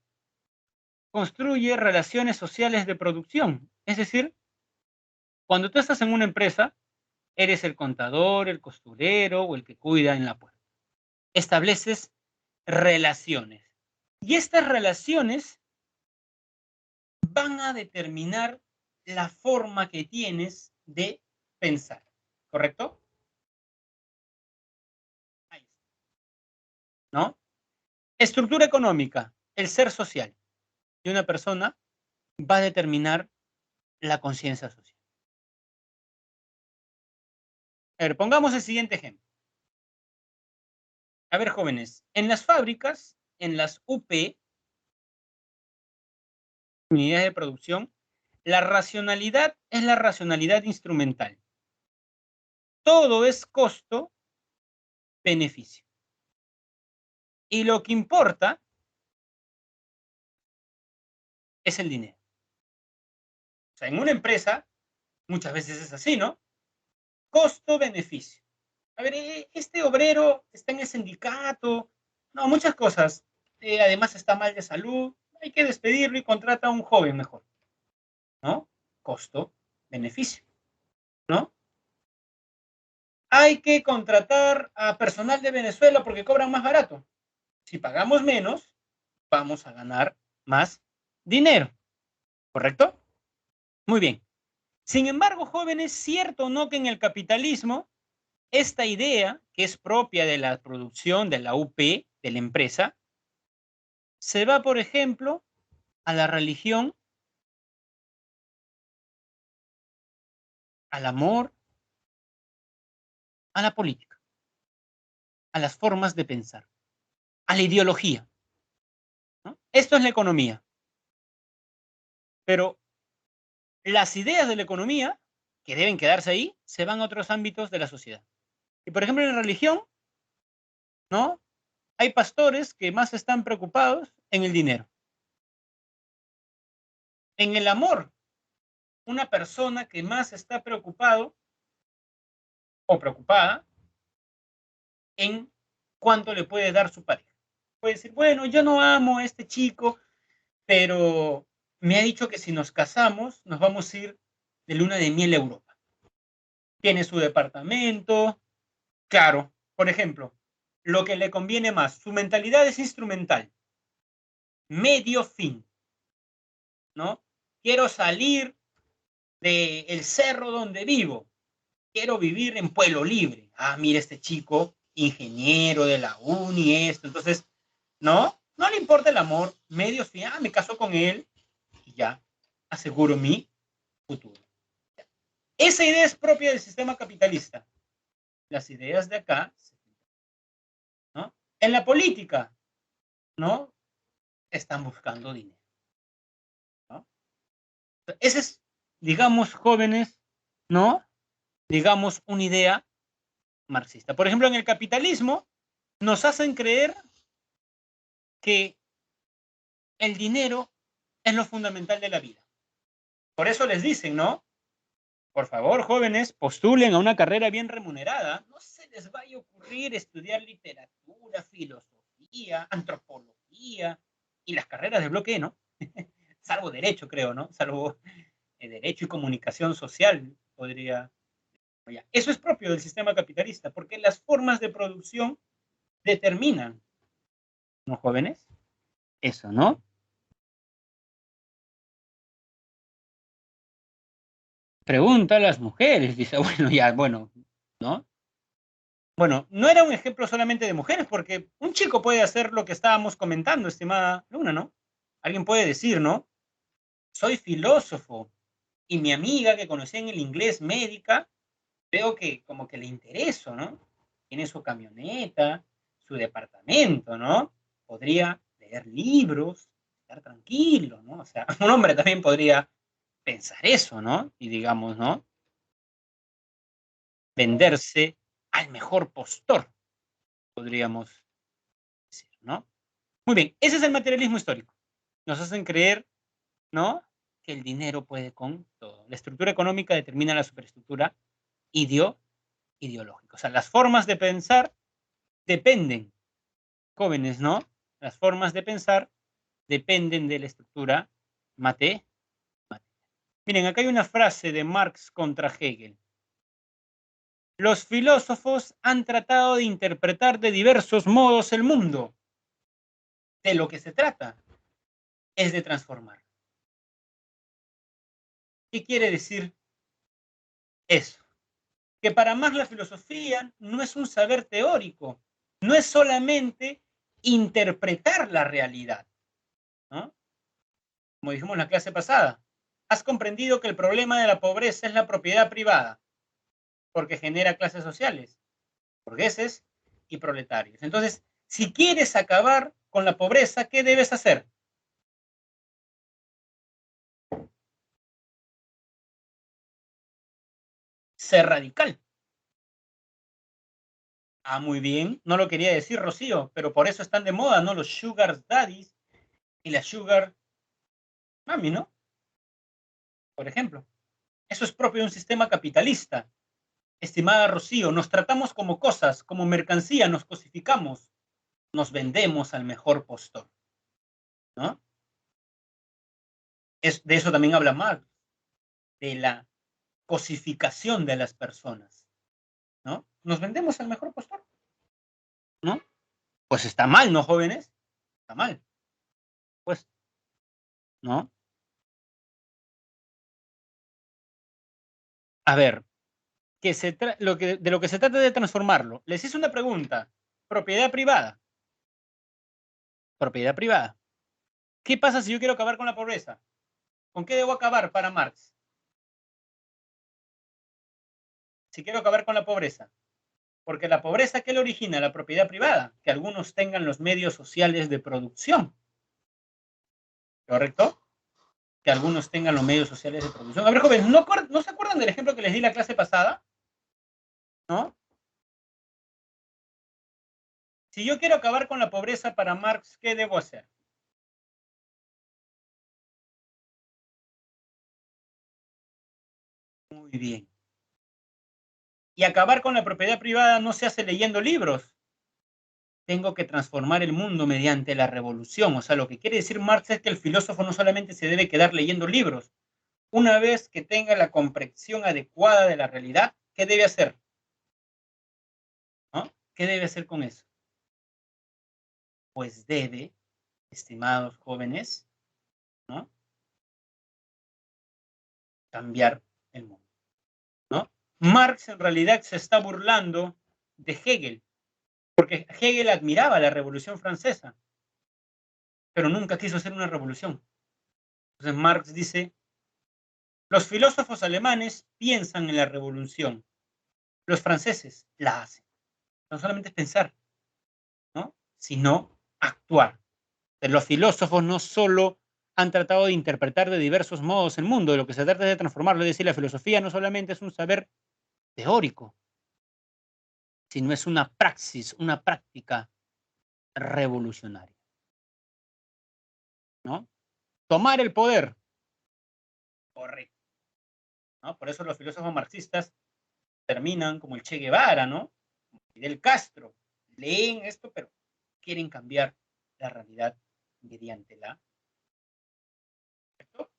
construye relaciones sociales de producción. Es decir, cuando tú estás en una empresa, eres el contador, el costurero o el que cuida en la puerta. Estableces relaciones. Y estas relaciones van a determinar la forma que tienes de pensar. ¿Correcto? Ahí está, ¿no? Estructura económica, el ser social de una persona va a determinar la conciencia social. A ver, pongamos el siguiente ejemplo. A ver, jóvenes, en las fábricas, en las UP, unidades de producción, la racionalidad es la racionalidad instrumental. Todo es costo-beneficio. Y lo que importa es el dinero. O sea, en una empresa, muchas veces es así, ¿no? Costo-beneficio. A ver, este obrero está en el sindicato, no, muchas cosas. Además está mal de salud, hay que despedirlo y contrata a un joven mejor, ¿no? Costo-beneficio, ¿no? Hay que contratar a personal de Venezuela porque cobran más barato. Si pagamos menos, vamos a ganar más dinero, ¿correcto? Muy bien. Sin embargo, jóvenes, ¿cierto o no que en el capitalismo esta idea, que es propia de la producción de la UP, de la empresa, se va, por ejemplo, a la religión, al amor, a la política, a las formas de pensar, a la ideología, ¿no? Esto es la economía. Pero las ideas de la economía, que deben quedarse ahí, se van a otros ámbitos de la sociedad. Y por ejemplo, en la religión, ¿no? Hay pastores que más están preocupados en el dinero. En el amor, una persona que más está preocupado o preocupada en cuánto le puede dar su pareja. Puede decir, bueno, yo no amo a este chico, pero me ha dicho que si nos casamos, nos vamos a ir de luna de miel a Europa. Tiene su departamento, claro, por ejemplo, lo que le conviene más, su mentalidad es instrumental, medio fin, ¿no? Quiero salir del cerro donde vivo, quiero vivir en Pueblo Libre. Ah, mira este chico, ingeniero de la uni, esto, entonces, ¿no? No le importa el amor, medio fin, ah, me caso con él y ya aseguro mi futuro. Esa idea es propia del sistema capitalista. Las ideas de acá, ¿no? En la política, ¿no? Están buscando dinero, ¿no? Ese es, digamos, jóvenes, ¿no? Digamos, una idea marxista. Por ejemplo, en el capitalismo nos hacen creer que el dinero es lo fundamental de la vida. Por eso les dicen, ¿no? Por favor, jóvenes, postulen a una carrera bien remunerada. No se les vaya a ocurrir estudiar literatura, filosofía, antropología y las carreras de bloque, ¿no? Salvo derecho, creo, ¿no? Salvo derecho y comunicación social, podría. Eso es propio del sistema capitalista, porque las formas de producción determinan, ¿no, jóvenes? Eso, ¿no? Pregunta a las mujeres, dice, bueno, ya, bueno, ¿no? Bueno, no era un ejemplo solamente de mujeres, porque un chico puede hacer lo que estábamos comentando, estimada Luna, ¿no? Alguien puede decir, ¿no? Soy filósofo y mi amiga que conocí en el inglés médica, veo que como que le intereso, ¿no? Tiene su camioneta, su departamento, ¿no? Podría leer libros, estar tranquilo, ¿no? O sea, un hombre también podría pensar eso, ¿no? Y digamos, ¿no? Venderse al mejor postor, podríamos decir. ¿no? Muy bien, ese es el materialismo histórico. Nos hacen creer, ¿no?, que el dinero puede con todo. La estructura económica determina la superestructura ideológica. O sea, las formas de pensar dependen, jóvenes, ¿no? Las formas de pensar dependen de la estructura matemática. Miren, acá hay una frase de Marx contra Hegel. Los filósofos han tratado de interpretar de diversos modos el mundo. De lo que se trata es de transformar. ¿Qué quiere decir eso? Que para Marx la filosofía no es un saber teórico, no es solamente interpretar la realidad, ¿no? Como dijimos en la clase pasada, has comprendido que el problema de la pobreza es la propiedad privada, porque genera clases sociales, burgueses y proletarios. Entonces, si quieres acabar con la pobreza, ¿qué debes hacer? Ser radical. Ah, muy bien. No lo quería decir, Rocío, pero por eso están de moda, ¿no? Los sugar daddies y la sugar mami, ¿no? Por ejemplo. Eso es propio de un sistema capitalista. Estimada Rocío, nos tratamos como cosas, como mercancía, nos cosificamos, nos vendemos al mejor postor, ¿no? De eso también habla Marx, de la cosificación de las personas, ¿no? Nos vendemos al mejor postor, ¿no? Pues está mal, ¿no, jóvenes? Está mal. Pues, ¿no? A ver, de lo que se trata de transformarlo. Les hice una pregunta. Propiedad privada. Propiedad privada. ¿Qué pasa si yo quiero acabar con la pobreza? ¿Con qué debo acabar para Marx? Si quiero acabar con la pobreza. Porque la pobreza, ¿qué le origina? La propiedad privada. Que algunos tengan los medios sociales de producción. ¿Correcto? Que algunos tengan los medios sociales de producción. A ver, jóvenes, ¿no se acuerdan del ejemplo que les di la clase pasada? ¿No? Si yo quiero acabar con la pobreza para Marx, ¿qué debo hacer? Muy bien. Y acabar con la propiedad privada no se hace leyendo libros. Tengo que transformar el mundo mediante la revolución. O sea, lo que quiere decir Marx es que el filósofo no solamente se debe quedar leyendo libros. Una vez que tenga la comprensión adecuada de la realidad, ¿qué debe hacer? ¿No? ¿Qué debe hacer con eso? Pues debe, estimados jóvenes, ¿no?, cambiar el mundo, ¿no? Marx en realidad se está burlando de Hegel, porque Hegel admiraba la Revolución Francesa, pero nunca quiso hacer una revolución. Entonces Marx dice, los filósofos alemanes piensan en la revolución, los franceses la hacen. No solamente pensar, ¿no?, sino actuar. Pero los filósofos no solo han tratado de interpretar de diversos modos el mundo, de lo que se trata es de transformarlo. Es decir, la filosofía no solamente es un saber teórico, sino es una praxis, una práctica revolucionaria, ¿no? Tomar el poder. Correcto, ¿no? Por eso los filósofos marxistas terminan como el Che Guevara, ¿no? Fidel Castro. Leen esto, pero quieren cambiar la realidad mediante la... ¿Correcto?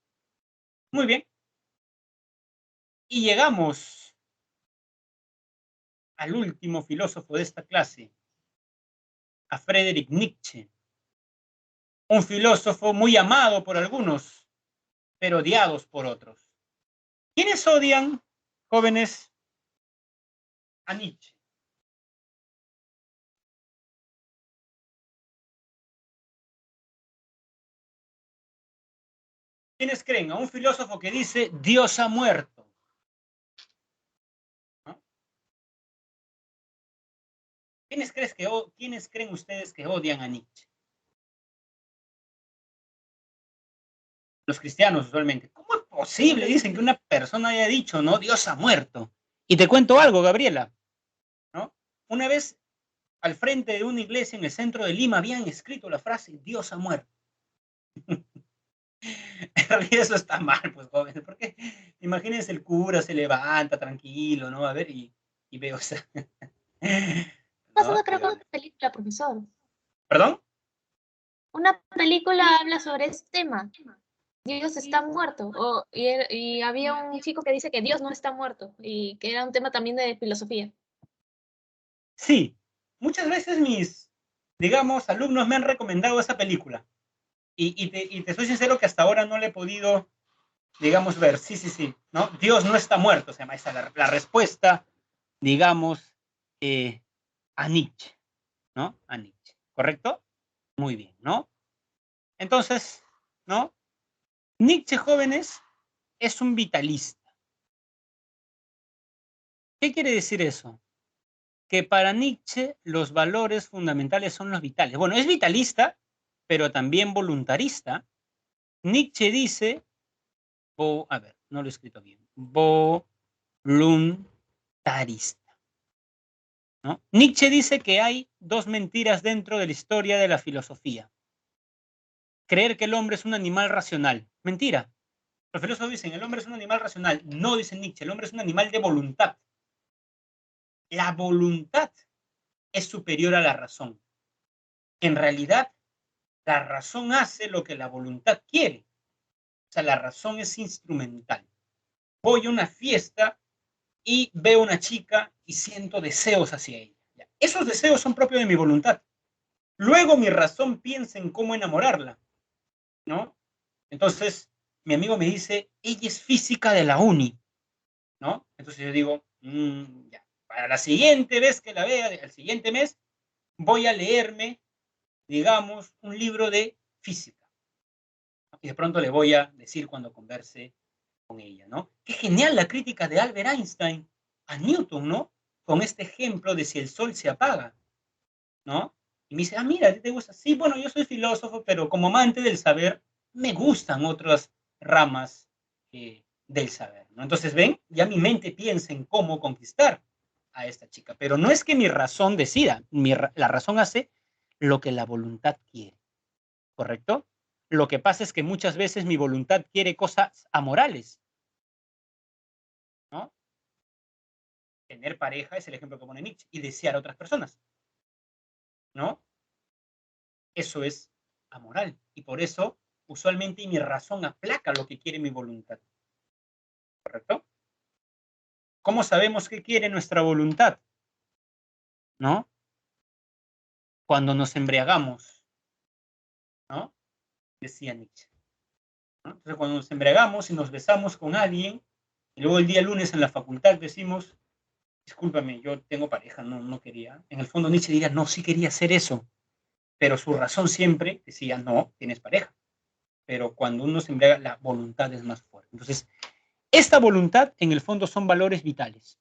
Muy bien. Y llegamos al último filósofo de esta clase, a Friedrich Nietzsche, un filósofo muy amado por algunos, pero odiados por otros. ¿Quiénes odian, jóvenes, a Nietzsche? ¿Quiénes creen? A un filósofo que dice Dios ha muerto, ¿no? ¿Quiénes creen ustedes que odian a Nietzsche? Los cristianos usualmente. ¿Cómo es posible? Dicen que una persona haya dicho, ¿no? Dios ha muerto. Y te cuento algo, Gabriela, ¿no? Una vez al frente de una iglesia en el centro de Lima habían escrito la frase Dios ha muerto. En realidad eso está mal, pues, jóvenes, porque imagínense el cura se levanta tranquilo, ¿no? A ver, y veo, o sea, Pasando ¿no? creo que una película, profesor. ¿Perdón? Una película habla sobre ese tema. Dios está muerto. Y había un chico que dice que Dios no está muerto y que era un tema también de filosofía. Sí, muchas veces mis, digamos, alumnos me han recomendado esa película. Y te soy sincero que hasta ahora no le he podido, digamos, ver. Sí, sí, sí, ¿no? Dios no está muerto, se llama esa la respuesta, digamos, a Nietzsche, ¿no? A Nietzsche, ¿correcto? Muy bien, ¿no? Entonces, ¿no? Nietzsche, jóvenes, es un vitalista. ¿Qué quiere decir eso? Que para Nietzsche los valores fundamentales son los vitales. Bueno, es vitalista, pero también voluntarista. Nietzsche dice, a ver, no lo he escrito bien, voluntarista, ¿no? Nietzsche dice que hay dos mentiras dentro de la historia de la filosofía. Creer que el hombre es un animal racional. Mentira. Los filósofos dicen, el hombre es un animal racional. No, dice Nietzsche, el hombre es un animal de voluntad. La voluntad es superior a la razón. En realidad, la razón hace lo que la voluntad quiere. O sea, la razón es instrumental. Voy a una fiesta y veo una chica y siento deseos hacia ella. Esos deseos son propios de mi voluntad. Luego mi razón piensa en cómo enamorarla, ¿no? Entonces, mi amigo me dice, ella es física de la uni, ¿no? Entonces yo digo, ya. Para la siguiente vez que la vea, el siguiente mes, voy a leerme, digamos, un libro de física. Y de pronto le voy a decir cuando converse con ella, ¿no? Qué genial la crítica de Albert Einstein a Newton, ¿no? Con este ejemplo de si el sol se apaga, ¿no? Y me dice, mira, ¿a ti te gusta? Sí, bueno, yo soy filósofo, pero como amante del saber, me gustan otras ramas del saber, ¿no? Entonces, ven, ya mi mente piensa en cómo conquistar a esta chica, pero no es que mi razón decida, la razón hace lo que la voluntad quiere, ¿correcto? Lo que pasa es que muchas veces mi voluntad quiere cosas amorales, ¿no? Tener pareja es el ejemplo que pone Nietzsche, y desear a otras personas, ¿no? Eso es amoral. Y por eso, usualmente, mi razón aplaca lo que quiere mi voluntad. ¿Correcto? ¿Cómo sabemos qué quiere nuestra voluntad? ¿No? Cuando nos embriagamos, ¿no? Decía Nietzsche, ¿no? Entonces, cuando nos embriagamos y nos besamos con alguien, y luego el día lunes en la facultad decimos, discúlpame, yo tengo pareja, no quería. En el fondo Nietzsche diría, no, sí quería hacer eso, pero su razón siempre decía, no, tienes pareja. Pero cuando uno se embriaga, la voluntad es más fuerte. Entonces, esta voluntad, en el fondo, son valores vitales,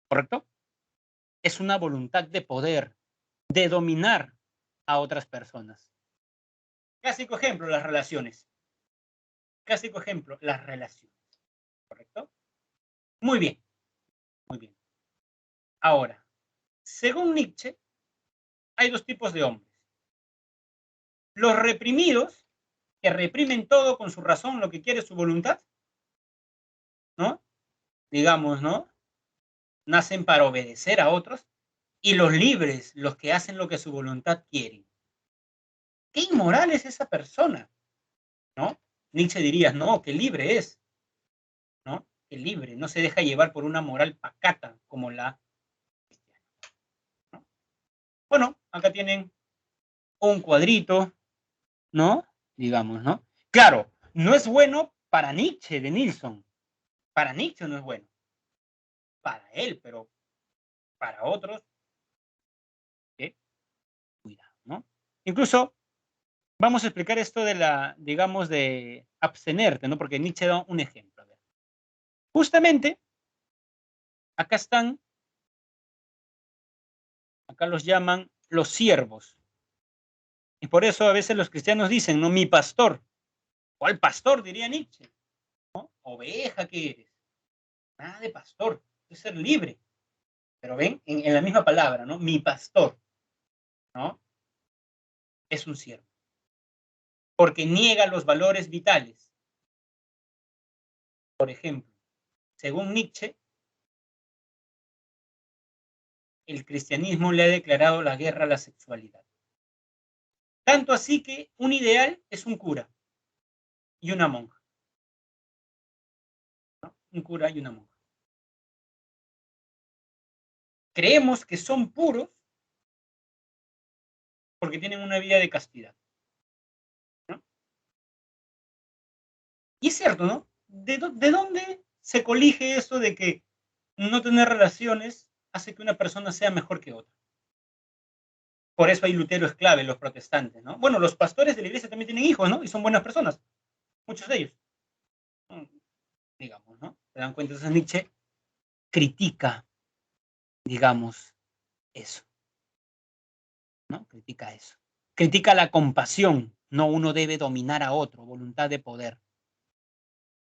¿correcto? Es una voluntad de poder, de dominar a otras personas. Clásico ejemplo, las relaciones. Clásico ejemplo, las relaciones, ¿correcto? Muy bien, muy bien. Ahora, según Nietzsche, hay dos tipos de hombres. Los reprimidos, que reprimen todo con su razón, lo que quiere su voluntad, ¿no? Digamos, ¿no? Nacen para obedecer a otros, y los libres, los que hacen lo que su voluntad quiere. Qué inmoral es esa persona, ¿no? Nietzsche diría, no, qué libre es, ¿no? Qué libre, no se deja llevar por una moral pacata como la cristiana, ¿no? Bueno, acá tienen un cuadrito, ¿no? Digamos, ¿no? Claro, no es bueno para Nietzsche de Nilsson. Para Nietzsche no es bueno. Para él, pero para otros, cuidado, ¿no? Incluso vamos a explicar esto de la, digamos, de abstenerte, ¿no? Porque Nietzsche da un ejemplo. A ver. Justamente, acá están, acá los llaman los siervos. Y por eso a veces los cristianos dicen, no, mi pastor. ¿Cuál pastor? Diría Nietzsche. ¿No? Oveja que eres. Nada de pastor. Es ser libre. Pero ven, en la misma palabra, ¿no? Mi pastor, ¿no? Es un siervo. Porque niega los valores vitales. Por ejemplo, según Nietzsche, el cristianismo le ha declarado la guerra a la sexualidad. Tanto así que un ideal es un cura y una monja. ¿No? Un cura y una monja. Creemos que son puros porque tienen una vida de castidad. ¿No? Y es cierto, ¿no? ¿De dónde se colige eso de que no tener relaciones hace que una persona sea mejor que otra? Por eso hay Lutero es clave, los protestantes, ¿no? Bueno, los pastores de la iglesia también tienen hijos, ¿no? Y son buenas personas, muchos de ellos. Digamos, ¿no? ¿Se dan cuenta? Entonces Nietzsche critica, digamos, eso, ¿no? Critica eso. Critica la compasión, no uno debe dominar a otro, voluntad de poder.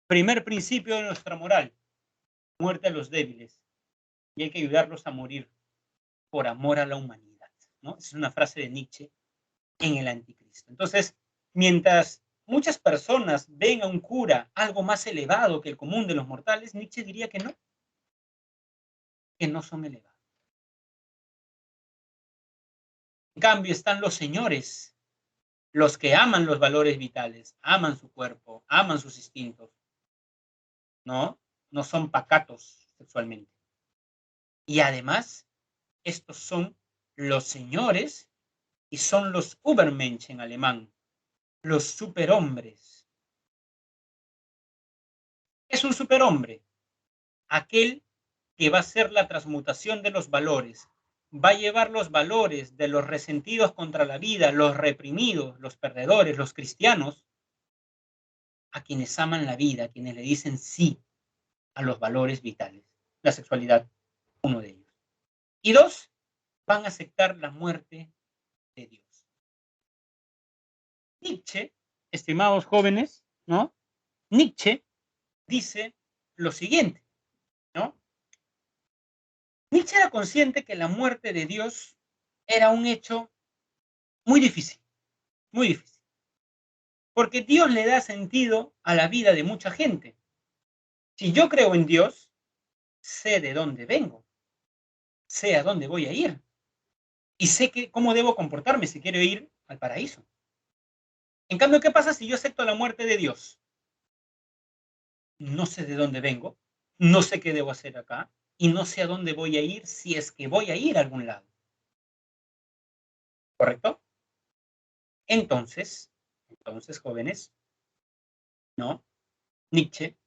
Primer principio de nuestra moral, muerte a los débiles, y hay que ayudarlos a morir por amor a la humanidad, ¿no? Esa es una frase de Nietzsche en el Anticristo. Entonces, mientras muchas personas ven a un cura algo más elevado que el común de los mortales, Nietzsche diría que no son elevados. En cambio, están los señores, los que aman los valores vitales, aman su cuerpo, aman sus instintos, ¿no? No son pacatos sexualmente. Y además, estos son los señores y son los Übermensch en alemán, los superhombres. Es un superhombre, aquel que va a hacer la transmutación de los valores, va a llevar los valores de los resentidos contra la vida, los reprimidos, los perdedores, los cristianos, a quienes aman la vida, a quienes le dicen sí a los valores vitales. La sexualidad, uno de ellos. Y dos, van a aceptar la muerte de Dios. Nietzsche, estimados jóvenes, ¿no? Nietzsche dice lo siguiente, ¿no? Nietzsche era consciente que la muerte de Dios era un hecho muy difícil, muy difícil. Porque Dios le da sentido a la vida de mucha gente. Si yo creo en Dios, sé de dónde vengo, sé a dónde voy a ir y sé cómo debo comportarme si quiero ir al paraíso. En cambio, ¿qué pasa si yo acepto la muerte de Dios? No sé de dónde vengo, no sé qué debo hacer acá y no sé a dónde voy a ir si es que voy a ir a algún lado. ¿Correcto? Entonces, jóvenes, ¿no? Nietzsche,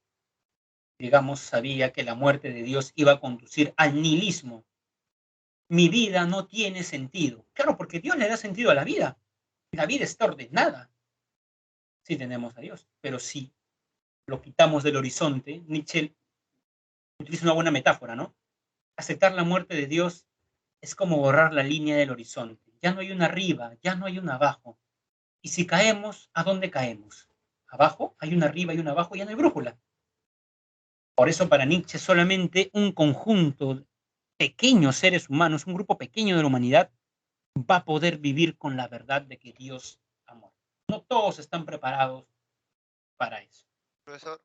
digamos, sabía que la muerte de Dios iba a conducir al nihilismo. Mi vida no tiene sentido. Claro, porque Dios le da sentido a la vida. La vida está ordenada si tenemos a Dios. Pero si lo quitamos del horizonte, Nietzsche utiliza una buena metáfora, ¿no? Aceptar la muerte de Dios es como borrar la línea del horizonte. Ya no hay una arriba, ya no hay una abajo. Y si caemos, ¿a dónde caemos? Abajo, hay una arriba y una abajo, ya no hay brújula. Por eso para Nietzsche solamente un conjunto de pequeños seres humanos, un grupo pequeño de la humanidad, va a poder vivir con la verdad de que Dios amó. No todos están preparados para eso. Profesor,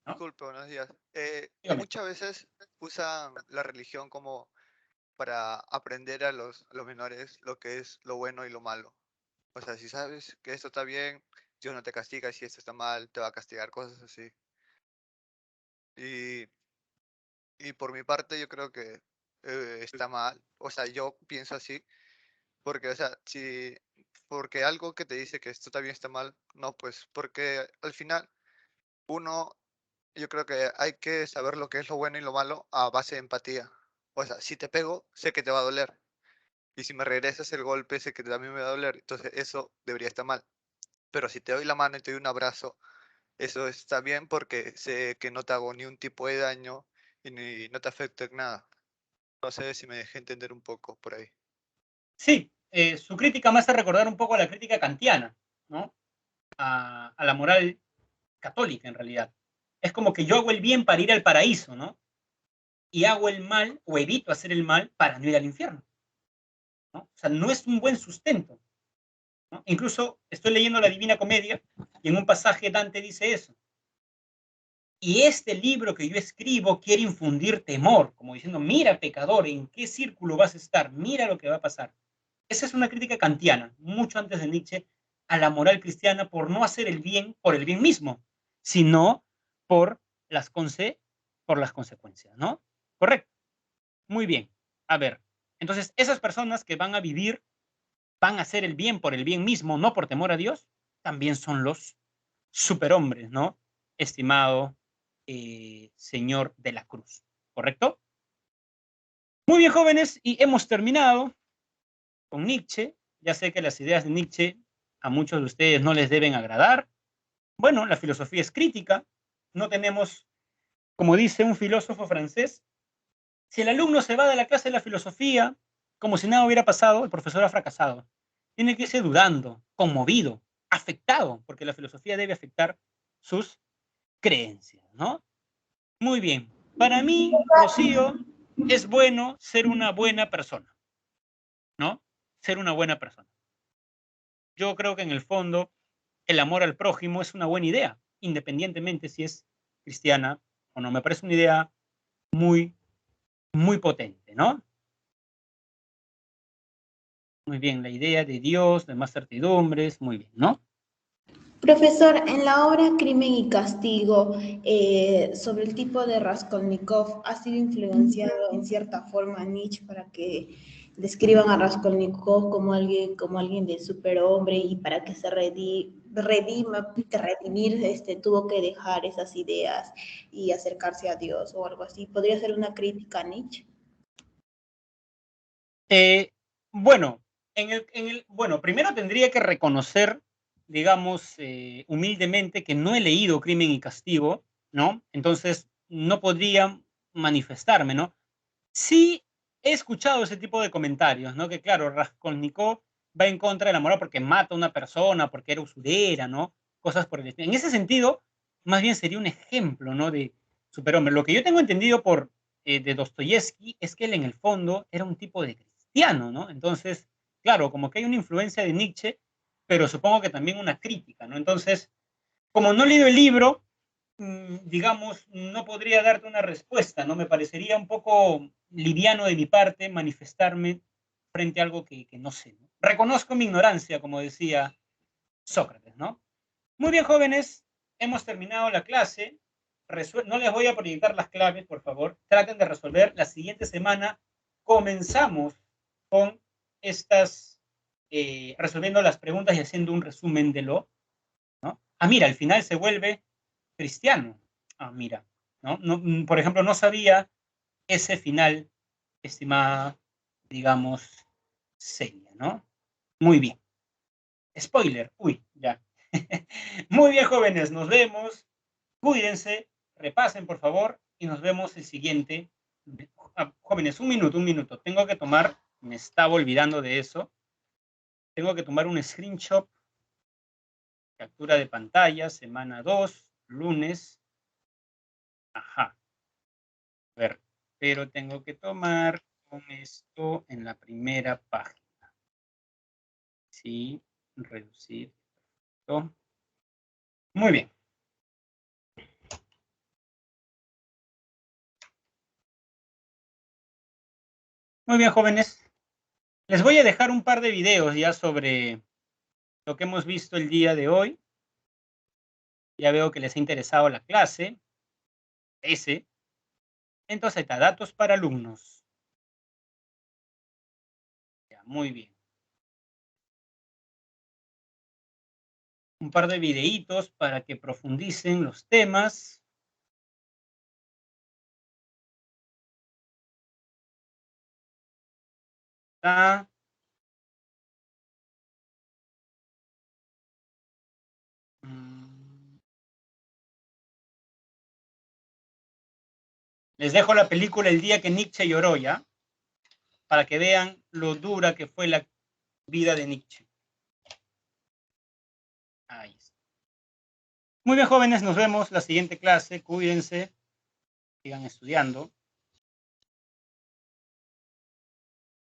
¿No? disculpe, buenos días. Dígame. Muchas veces usan la religión como para aprender a los menores lo que es lo bueno y lo malo. O sea, si sabes que esto está bien, Dios no te castiga, si esto está mal, te va a castigar, cosas así. Y, y por mi parte yo creo que está mal. O sea, yo pienso así, porque, o sea, si, porque algo que te dice que esto está bien, está mal, no, pues, porque al final uno, yo creo que hay que saber lo que es lo bueno y lo malo a base de empatía. O sea, si te pego, sé que te va a doler. Y si me regresas el golpe, sé que también me va a doler. Entonces eso debería estar mal. Pero si te doy la mano y te doy un abrazo, eso está bien porque sé que no te hago ni un tipo de daño y ni, no te afecta en nada. No sé si me dejé entender un poco por ahí. Sí, su crítica me hace recordar un poco a la crítica kantiana, ¿no? A la moral católica, en realidad. Es como que yo hago el bien para ir al paraíso, ¿no? y hago el mal o evito hacer el mal para no ir al infierno, ¿no? O sea, no es un buen sustento, ¿no? Incluso estoy leyendo la Divina Comedia y en un pasaje Dante dice eso. Y este libro que yo escribo quiere infundir temor, como diciendo, mira, pecador, ¿en qué círculo vas a estar? Mira lo que va a pasar. Esa es una crítica kantiana, mucho antes de Nietzsche, a la moral cristiana por no hacer el bien por el bien mismo, sino por las, por las consecuencias, ¿no? Correcto. Muy bien. A ver, entonces esas personas que van a vivir, van a hacer el bien por el bien mismo, no por temor a Dios, también son los superhombres, ¿no? Estimado señor de la cruz, ¿correcto? Muy bien, jóvenes, y hemos terminado con Nietzsche. Ya sé que las ideas de Nietzsche a muchos de ustedes no les deben agradar. Bueno, la filosofía es crítica. No tenemos, como dice un filósofo francés, si el alumno se va de la clase de la filosofía como si nada hubiera pasado, el profesor ha fracasado. Tiene que irse dudando, conmovido, afectado, porque la filosofía debe afectar sus creencias, ¿no? Muy bien. Para mí, Rocío, es bueno ser una buena persona, ¿no? Ser una buena persona. Yo creo que en el fondo el amor al prójimo es una buena idea, independientemente si es cristiana o no. Me parece una idea muy, muy potente, ¿no? Muy bien, la idea de Dios, de más certidumbres, muy bien, ¿no? Profesor, en la obra Crimen y Castigo, sobre el tipo de Raskolnikov, ¿ha sido influenciado en cierta forma Nietzsche para que describan a Raskolnikov como alguien de superhombre y para que se redimir, tuvo que dejar esas ideas y acercarse a Dios o algo así? ¿Podría ser una crítica a Nietzsche? Bueno, bueno, primero tendría que reconocer, digamos, humildemente que no he leído Crimen y Castigo, ¿no? Entonces no podría manifestarme, ¿no? Sí he escuchado ese tipo de comentarios, ¿no? Que claro, Raskolnikov va en contra de la moral porque mata a una persona, porque era usurera, ¿no? Cosas por el estilo. En ese sentido, más bien sería un ejemplo, ¿no? De superhombre. Lo que yo tengo entendido de Dostoyevsky es que él en el fondo era un tipo de cristiano, ¿no? Entonces, claro, como que hay una influencia de Nietzsche, pero supongo que también una crítica, ¿no? Entonces, como no he leído el libro, digamos, no podría darte una respuesta, ¿no? Me parecería un poco liviano de mi parte manifestarme frente a algo que no sé, ¿no? Reconozco mi ignorancia, como decía Sócrates, ¿no? Muy bien, jóvenes, hemos terminado la clase. No les voy a proyectar las claves, por favor. Traten de resolver. La siguiente semana comenzamos con estas, resolviendo las preguntas y haciendo un resumen de lo, ¿no? Ah, mira, al final se vuelve cristiano. Ah, mira, ¿no? No, por ejemplo, no sabía ese final, estimada, digamos, Celia, ¿no? Muy bien. Spoiler, uy, ya. Muy bien, jóvenes, nos vemos. Cuídense, repasen, por favor, y nos vemos el siguiente. Ah, jóvenes, un minuto, un minuto. Tengo que tomar, me estaba olvidando de eso. Tengo que tomar un screenshot, captura de pantalla, semana 2, lunes. Ajá. A ver, pero tengo que tomar con esto en la primera página. Sí, reducir. Esto. Muy bien. Muy bien, jóvenes. Les voy a dejar un par de videos ya sobre lo que hemos visto el día de hoy. Ya veo que les ha interesado la clase. Entonces, ahí está, datos para alumnos. Ya, muy bien. Un par de videitos para que profundicen los temas. Está. Les dejo la película El día que Nietzsche lloró, ¿ya? Para que vean lo dura que fue la vida de Nietzsche. Ahí está. Muy bien, jóvenes, nos vemos la siguiente clase. Cuídense, sigan estudiando.